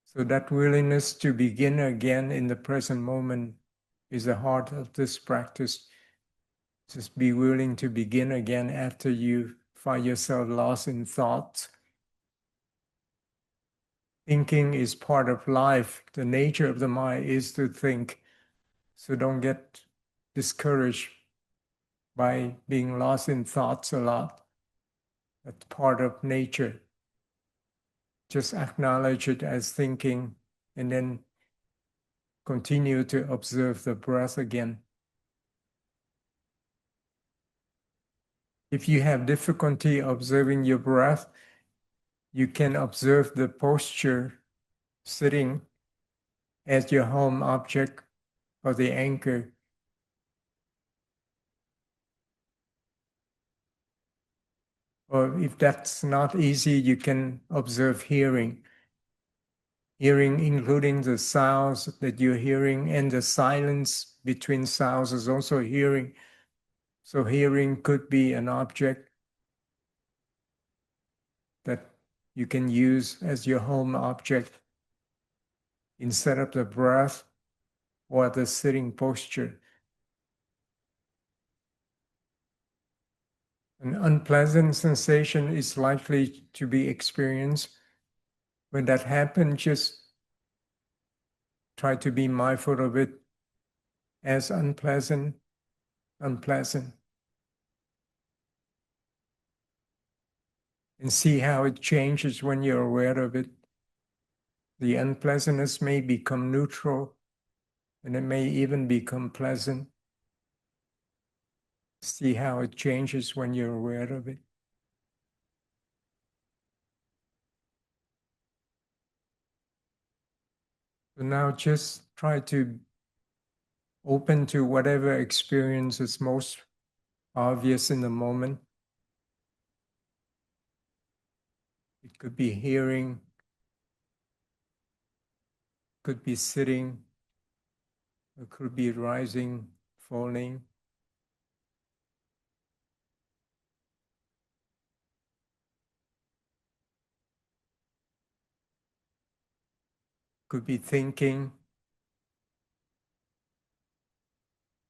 So that willingness to begin again in the present moment is the heart of this practice. Just be willing to begin again after you find yourself lost in thoughts. Thinking is part of life. The nature of the mind is to think. So don't get discouraged by being lost in thoughts a lot. That's part of nature. Just acknowledge it as thinking and then continue to observe the breath again. If you have difficulty observing your breath, you can observe the posture sitting as your home object or the anchor. Or if that's not easy, you can observe hearing. Hearing, including the sounds that you're hearing, and the silence between sounds is also hearing. So hearing could be an object that you can use as your home object instead of the breath or the sitting posture. An unpleasant sensation is likely to be experienced. When that happens, just try to be mindful of it as unpleasant. And see how it changes when you're aware of it. The unpleasantness may become neutral, and it may even become pleasant. See how it changes when you're aware of it. So now just try to open to whatever experience is most obvious in the moment. It could be hearing, could be sitting, it could be rising, falling. Could be thinking,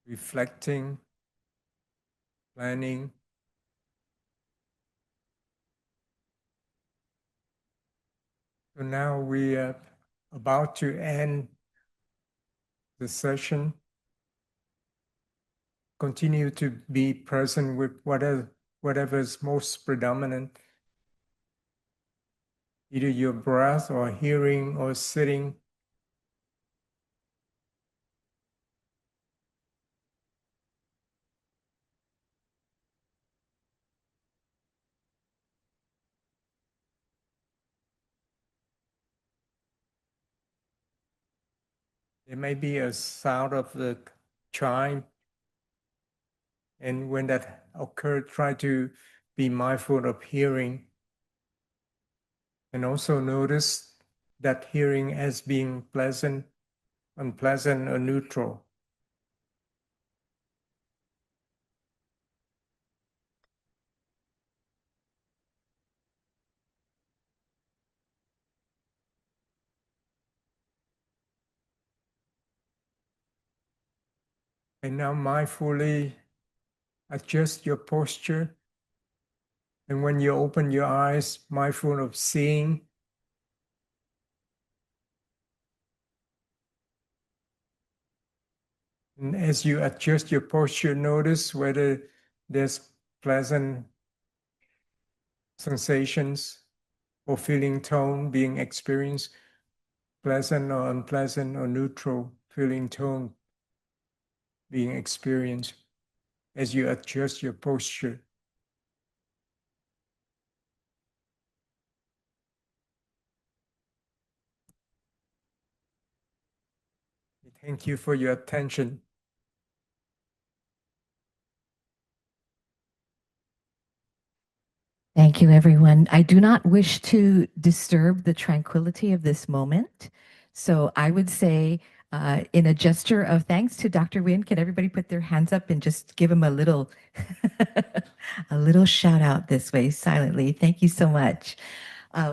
reflecting, planning. So now we are about to end the session. Continue to be present with whatever is most predominant, either your breath or hearing or sitting. There may be a sound of the chime, and when that occurs, try to be mindful of hearing, and also notice that hearing as being pleasant, unpleasant, or neutral. And now mindfully adjust your posture. And when you open your eyes, mindful of seeing. And as you adjust your posture, notice whether there's pleasant sensations or feeling tone being experienced, pleasant or unpleasant or neutral feeling tone being experienced as you adjust your posture. Thank you for your attention. Thank you, everyone. I do not wish to disturb the tranquility of this moment. So I would say, in a gesture of thanks to Dr. Wynn, can everybody put their hands up and just give him a little, a little shout out this way silently? Thank you so much.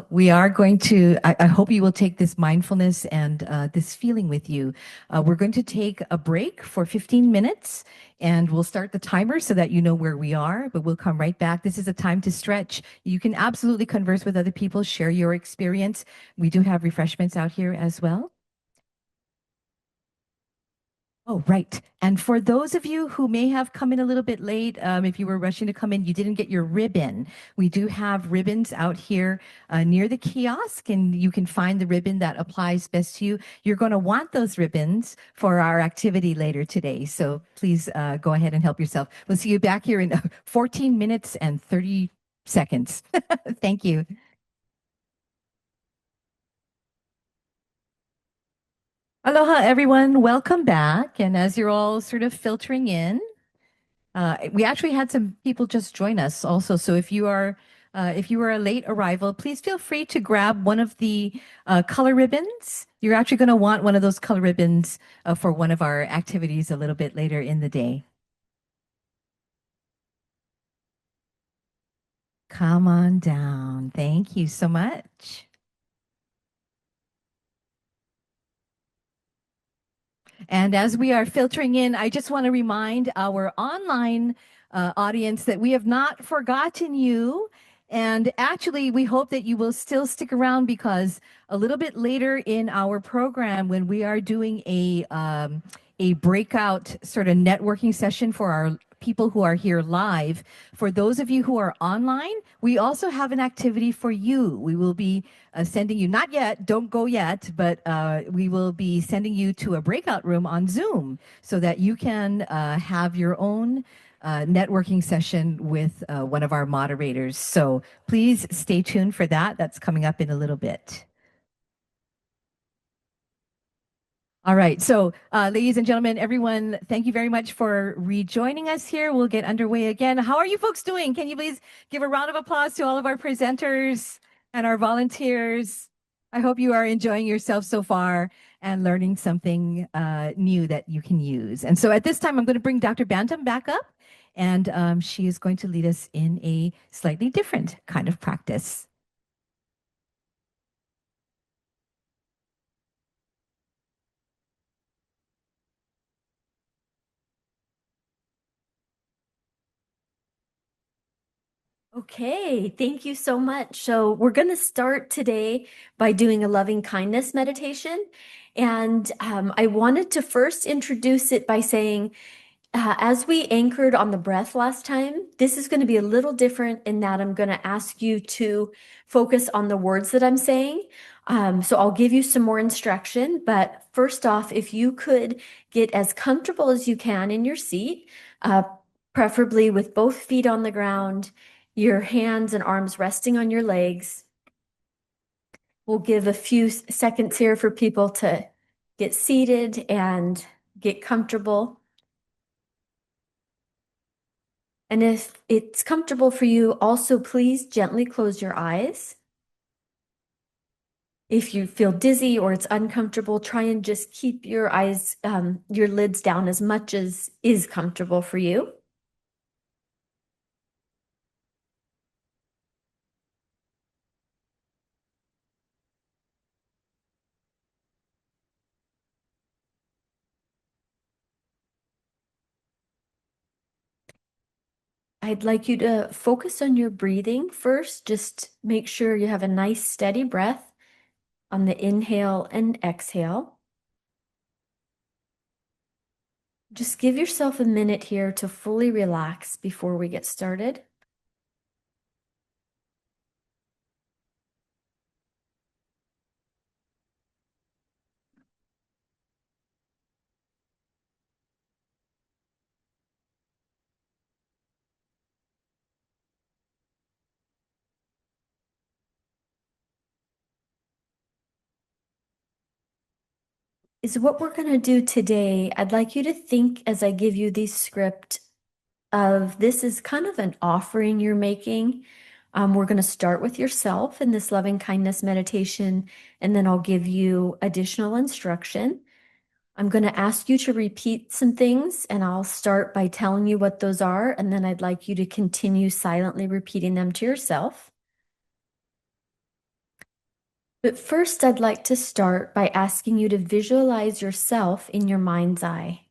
We are going to, I hope you will take this mindfulness and this feeling with you. We're going to take a break for 15 minutes and we'll start the timer so that you know where we are, but we'll come right back. This is a time to stretch. You can absolutely converse with other people, share your experience. We do have refreshments out here as well. Oh, right. And for those of you who may have come in a little bit late, if you were rushing to come in, you didn't get your ribbon. We do have ribbons out here near the kiosk, and you can find the ribbon that applies best to you. You're going to want those ribbons for our activity later today. So please go ahead and help yourself. We'll see you back here in 14 minutes and 30 seconds. Thank you. Aloha, everyone. Welcome back. And as you're all sort of filtering in, we actually had some people just join us also. So if you are a late arrival, please feel free to grab one of the color ribbons. You're actually going to want one of those color ribbons for one of our activities a little bit later in the day. Come on down. Thank you so much. And as we are filtering in, I just want to remind our online audience that we have not forgotten you. And actually, we hope that you will still stick around because a little bit later in our program, when we are doing a breakout sort of networking session for our people who are here live. For those of you who are online, we also have an activity for you. We will be sending you, not yet, don't go yet, but we will be sending you to a breakout room on Zoom so that you can have your own networking session with one of our moderators. So please stay tuned for that. That's coming up in a little bit. All right. So, ladies and gentlemen, everyone, thank you very much for rejoining us here. We'll get underway again. How are you folks doing? Can you please give a round of applause to all of our presenters and our volunteers? I hope you are enjoying yourself so far and learning something new that you can use. And so at this time, I'm going to bring Dr. Bantam back up, and she is going to lead us in a slightly different kind of practice. Okay, thank you so much. So we're going to start today by doing a loving kindness meditation. And I wanted to first introduce it by saying, as we anchored on the breath last time, this is going to be a little different in that I'm going to ask you to focus on the words that I'm saying. So I'll give you some more instruction. But first off, if you could get as comfortable as you can in your seat, preferably with both feet on the ground, your hands and arms resting on your legs. We'll give a few seconds here for people to get seated and get comfortable. And if it's comfortable for you, also please gently close your eyes. If you feel dizzy or it's uncomfortable, try and just keep your eyes, your lids down as much as is comfortable for you. I'd like you to focus on your breathing first. Just make sure you have a nice steady breath on the inhale and exhale. Just give yourself a minute here to fully relax before we get started. Is what we're going to do today. I'd like you to think as I give you the script of this is kind of an offering you're making. We're going to start with yourself in this loving kindness meditation, and then I'll give you additional instruction. I'm going to ask you to repeat some things, and I'll start by telling you what those are, and then I'd like you to continue silently repeating them to yourself. But first, I'd like to start by asking you to visualize yourself in your mind's eye.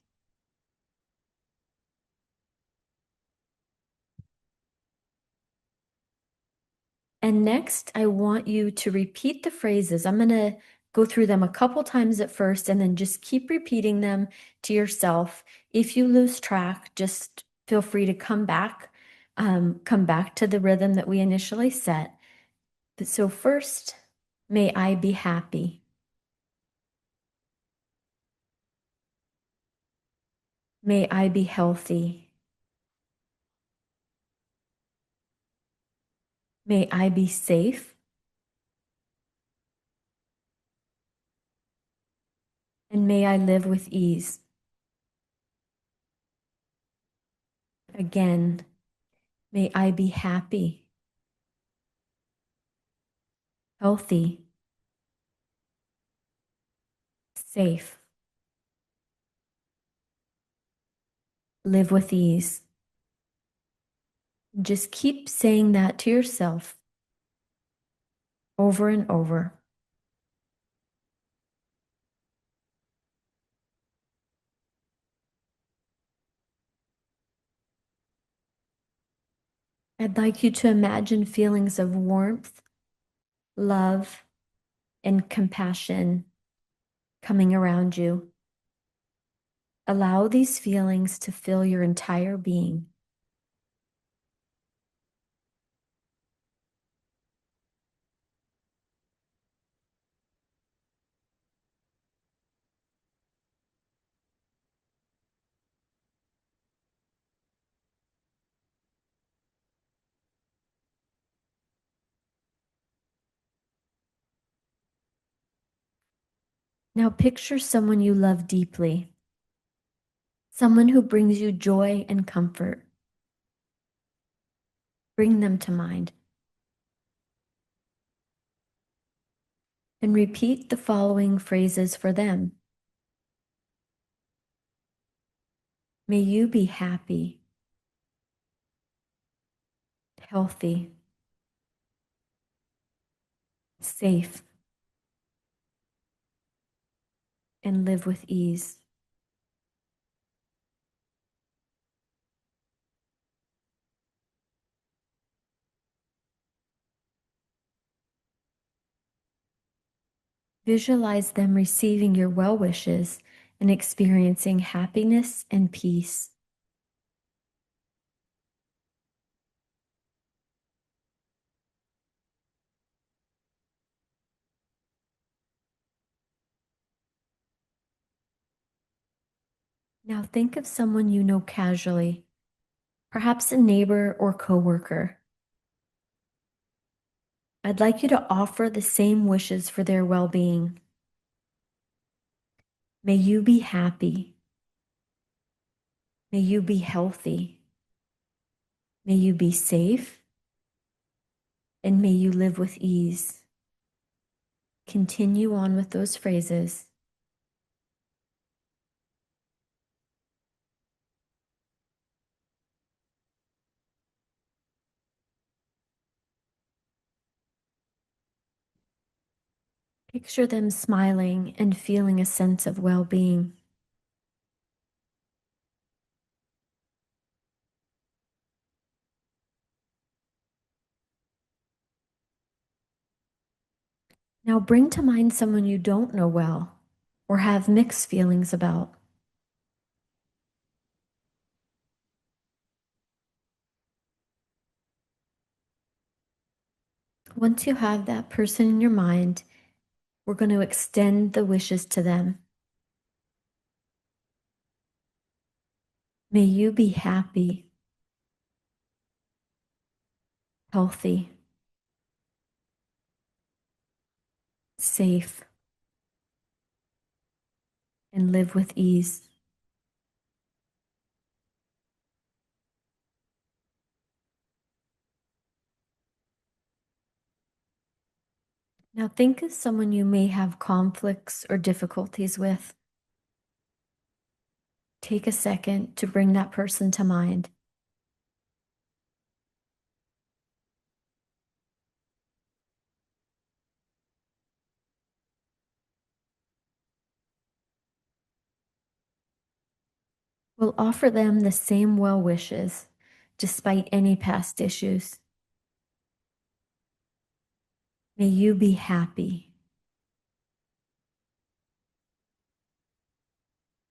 And next, I want you to repeat the phrases. I'm going to go through them a couple times at first and then just keep repeating them to yourself. If you lose track, just feel free to come back to the rhythm that we initially set. But so first, may I be happy. May I be healthy. May I be safe. And may I live with ease. Again, may I be happy, healthy, safe, live with ease. Just keep saying that to yourself over and over. I'd like you to imagine feelings of warmth, love, and compassion coming around you. Allow these feelings to fill your entire being. Now picture someone you love deeply, someone who brings you joy and comfort. Bring them to mind. And repeat the following phrases for them. May you be happy, healthy, safe, and live with ease. Visualize them receiving your well wishes and experiencing happiness and peace. Now think of someone you know casually, perhaps a neighbor or coworker. I'd like you to offer the same wishes for their well-being. May you be happy. May you be healthy. May you be safe. And may you live with ease. Continue on with those phrases. Picture them smiling and feeling a sense of well-being. Now bring to mind someone you don't know well or have mixed feelings about. Once you have that person in your mind, we're going to extend the wishes to them. May you be happy, healthy, safe, and live with ease. Now think of someone you may have conflicts or difficulties with. Take a second to bring that person to mind. We'll offer them the same well wishes, despite any past issues. May you be happy,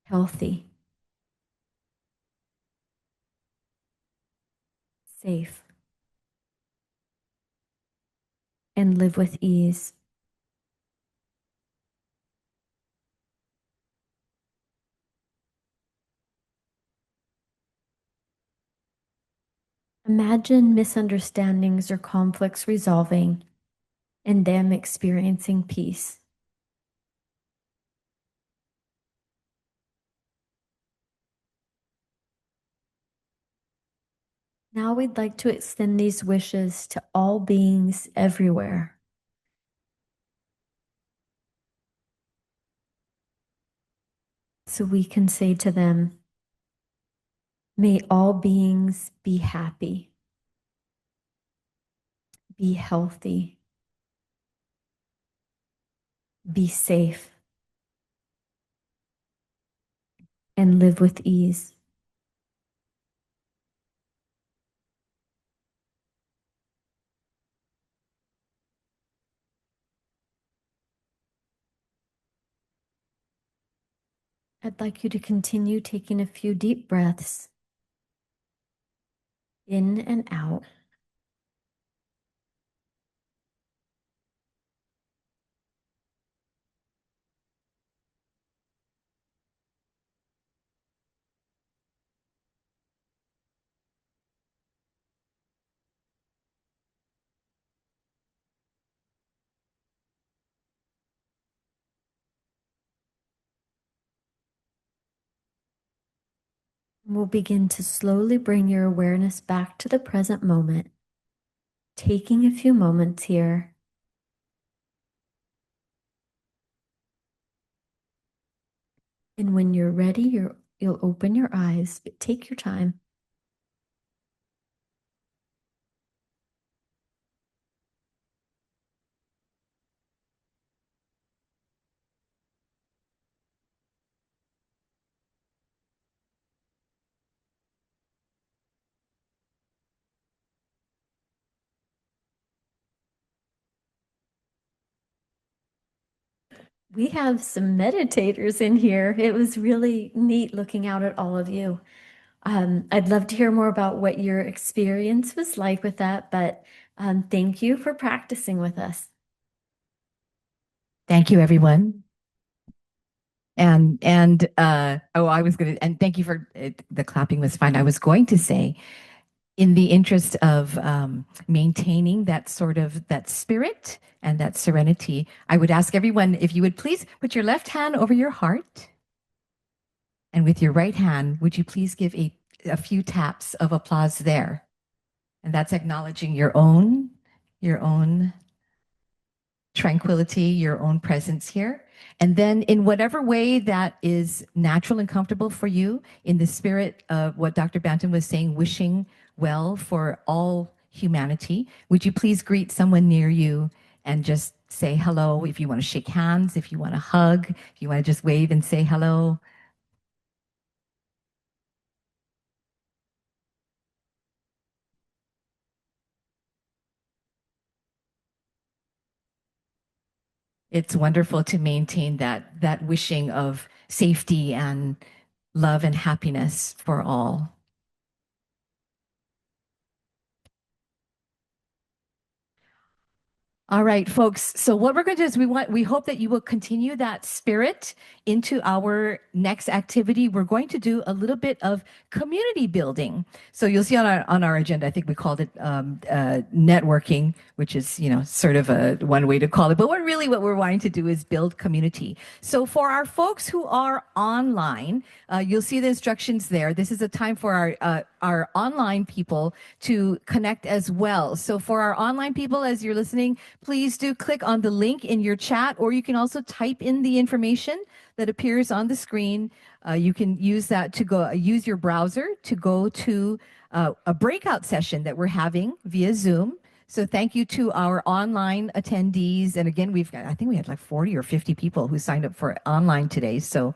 healthy, safe, and live with ease. Imagine misunderstandings or conflicts resolving and them experiencing peace. Now we'd like to extend these wishes to all beings everywhere. So we can say to them, may all beings be happy, be healthy, be safe, and live with ease. I'd like you to continue taking a few deep breaths in and out. We'll begin to slowly bring your awareness back to the present moment, taking a few moments here. And when you're ready, you'll open your eyes, but take your time. We have some meditators in here. It was really neat looking out at all of you. I'd love to hear more about what your experience was like with that, but thank you for practicing with us. Thank you, everyone. I was going to, and thank you for it, the clapping was fine. I was going to say, in the interest of maintaining that sort of that spirit and that serenity, I would ask everyone if you would please put your left hand over your heart, and with your right hand, would you please give a few taps of applause there? And that's acknowledging your own tranquility, your own presence here. And then in whatever way that is natural and comfortable for you, in the spirit of what Dr. Banton was saying, wishing well for all humanity, would you please greet someone near you and just say hello? If you want to shake hands, if you want to hug, if you want to just wave and say hello. It's wonderful to maintain that wishing of safety and love and happiness for all. All right, folks. So what we're going to do is we hope that you will continue that spirit into our next activity. We're going to do a little bit of community building. So you'll see on our agenda, I think we called it networking, which is sort of a one way to call it. But what we're wanting to do is build community. So for our folks who are online, you'll see the instructions there. This is a time for our online people to connect as well. So for our online people, as you're listening, please do click on the link in your chat, or you can also type in the information that appears on the screen. You can use that to use your browser to go to a breakout session that we're having via Zoom. So thank you to our online attendees. And again, I think we had like 40 or 50 people who signed up for online today. So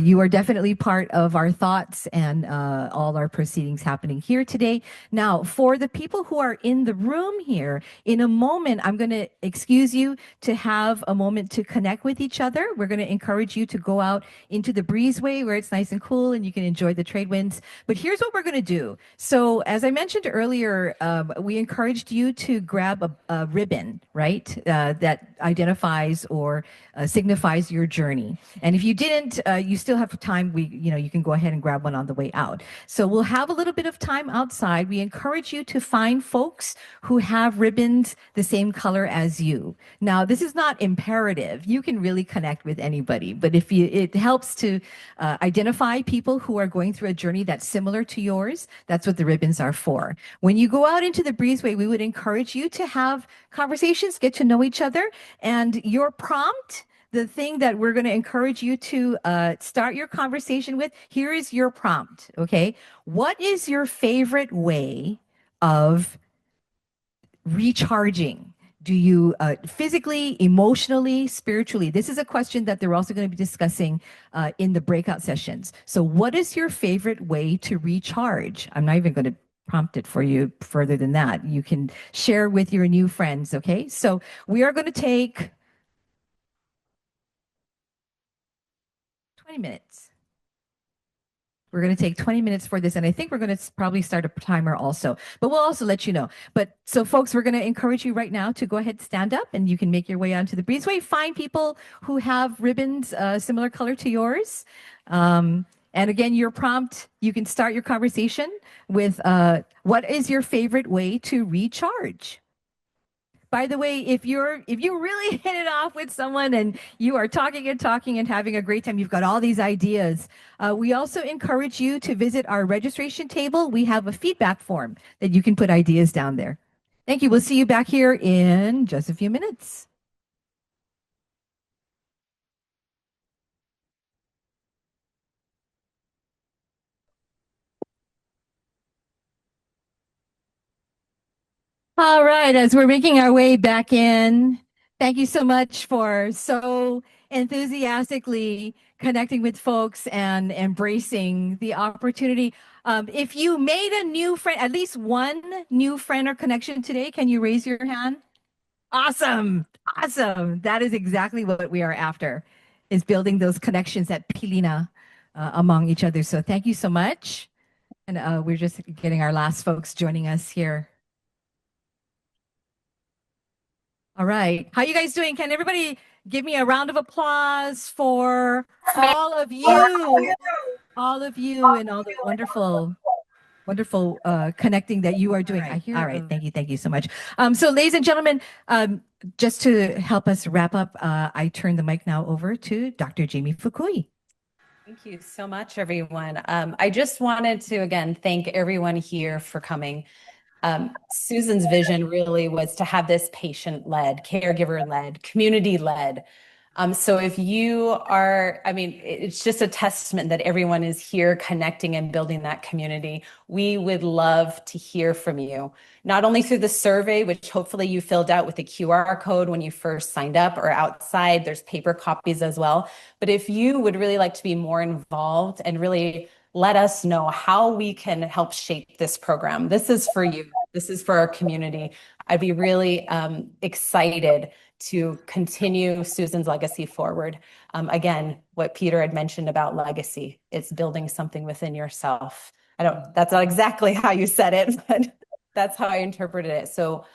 you are definitely part of our thoughts and all our proceedings happening here today. Now, for the people who are in the room here, in a moment, I'm going to excuse you to have a moment to connect with each other. We're going to encourage you to go out into the breezeway where it's nice and cool and you can enjoy the trade winds. But here's what we're going to do. So as I mentioned earlier, we encouraged you to grab a ribbon, right, that identifies or signifies your journey. And if you didn't, you still have time. You can go ahead and grab one on the way out. So we'll have a little bit of time outside. We encourage you to find folks who have ribbons the same color as you. Now, this is not imperative. You can really connect with anybody, but it helps to identify people who are going through a journey that's similar to yours. That's what the ribbons are for. When you go out into the breezeway, we would encourage you to have conversations, get to know each other, and your prompt, the thing that we're going to encourage you to start your conversation with, here is your prompt, okay? What is your favorite way of recharging? Do you physically, emotionally, spiritually? This is a question that they're also going to be discussing in the breakout sessions. So what is your favorite way to recharge? I'm not even going to prompt it for you further than that. You can share with your new friends, okay? So we are going to take 20 minutes. We're going to take 20 minutes for this, and I think we're going to probably start a timer also, but we'll also let you know. But so folks, we're going to encourage you right now to go ahead, stand up, and you can make your way onto the breezeway. Find people who have ribbons similar color to yours. And again, your prompt, you can start your conversation with what is your favorite way to recharge? By the way, if you really hit it off with someone and you are talking and having a great time, you've got all these ideas. We also encourage you to visit our registration table. We have a feedback form that you can put ideas down there. Thank you. We'll see you back here in just a few minutes. All right, as we're making our way back in, thank you so much for so enthusiastically connecting with folks and embracing the opportunity. If you made a new friend, at least one new friend or connection today, can you raise your hand? Awesome. Awesome. That is exactly what we are after, is building those connections at Pilina among each other. So thank you so much. And we're just getting our last folks joining us here. All right. How you guys doing? Can everybody give me a round of applause for all of you and all the wonderful connecting that you are doing. Right. All right. Thank you so much. So ladies and gentlemen, just to help us wrap up, I turn the mic now over to Dr. Jamie Fukui. Thank you so much, everyone. I just wanted to, again, thank everyone here for coming. Susan's vision really was to have this patient-led, caregiver-led, community-led. So if you are, it's just a testament that everyone is here connecting and building that community. We would love to hear from you, not only through the survey, which hopefully you filled out with the QR code when you first signed up, or outside, there's paper copies as well. But if you would really like to be more involved and really let us know how we can help shape this program. This is for you. This is for our community. I'd be really excited to continue Susan's legacy forward. Again, what Peter had mentioned about legacy, it's building something within yourself. That's not exactly how you said it, but that's how I interpreted it. So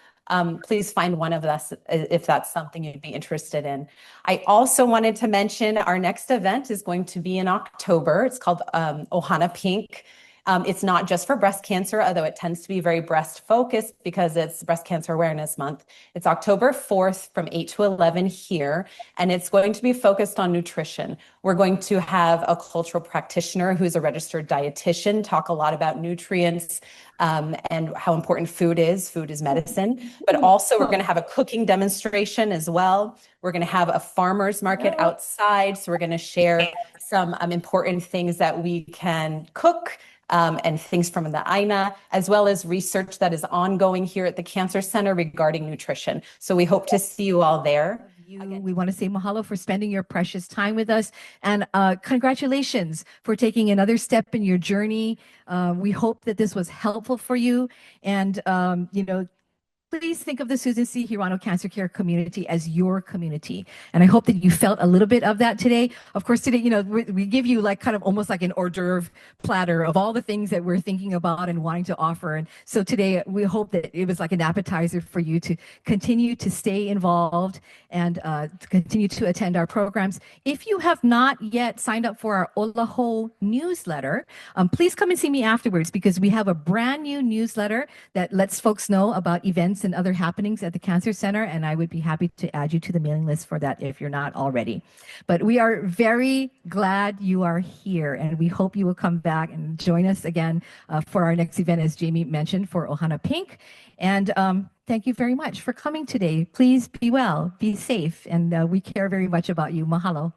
please find one of us if that's something you'd be interested in. I also wanted to mention our next event is going to be in October. It's called Ohana Pink. It's not just for breast cancer, although it tends to be very breast focused because it's Breast Cancer Awareness Month. It's October 4th from 8 to 11 here, and it's going to be focused on nutrition. We're going to have a cultural practitioner who's a registered dietitian talk a lot about nutrients and how important food is. Food is medicine. But also we're going to have a cooking demonstration as well. We're going to have a farmer's market outside. So we're going to share some important things that we can cook and things from the AINA, as well as research that is ongoing here at the Cancer Center regarding nutrition. So we hope to see you all there. We want to say mahalo for spending your precious time with us, and congratulations for taking another step in your journey. We hope that this was helpful for you, and please think of the Susan C. Hirano Cancer Care community as your community. And I hope that you felt a little bit of that today. Of course, today, we give you like kind of almost like an hors d'oeuvre platter of all the things that we're thinking about and wanting to offer. And so today, we hope that it was like an appetizer for you to continue to stay involved and to continue to attend our programs. If you have not yet signed up for our Olaho newsletter, please come and see me afterwards, because we have a brand new newsletter that lets folks know about events and other happenings at the Cancer Center, and I would be happy to add you to the mailing list for that if you're not already. But we are very glad you are here, and we hope you will come back and join us again for our next event, as Jamie mentioned, for Ohana Pink. And thank you very much for coming today. Please be well, be safe, and we care very much about you. Mahalo.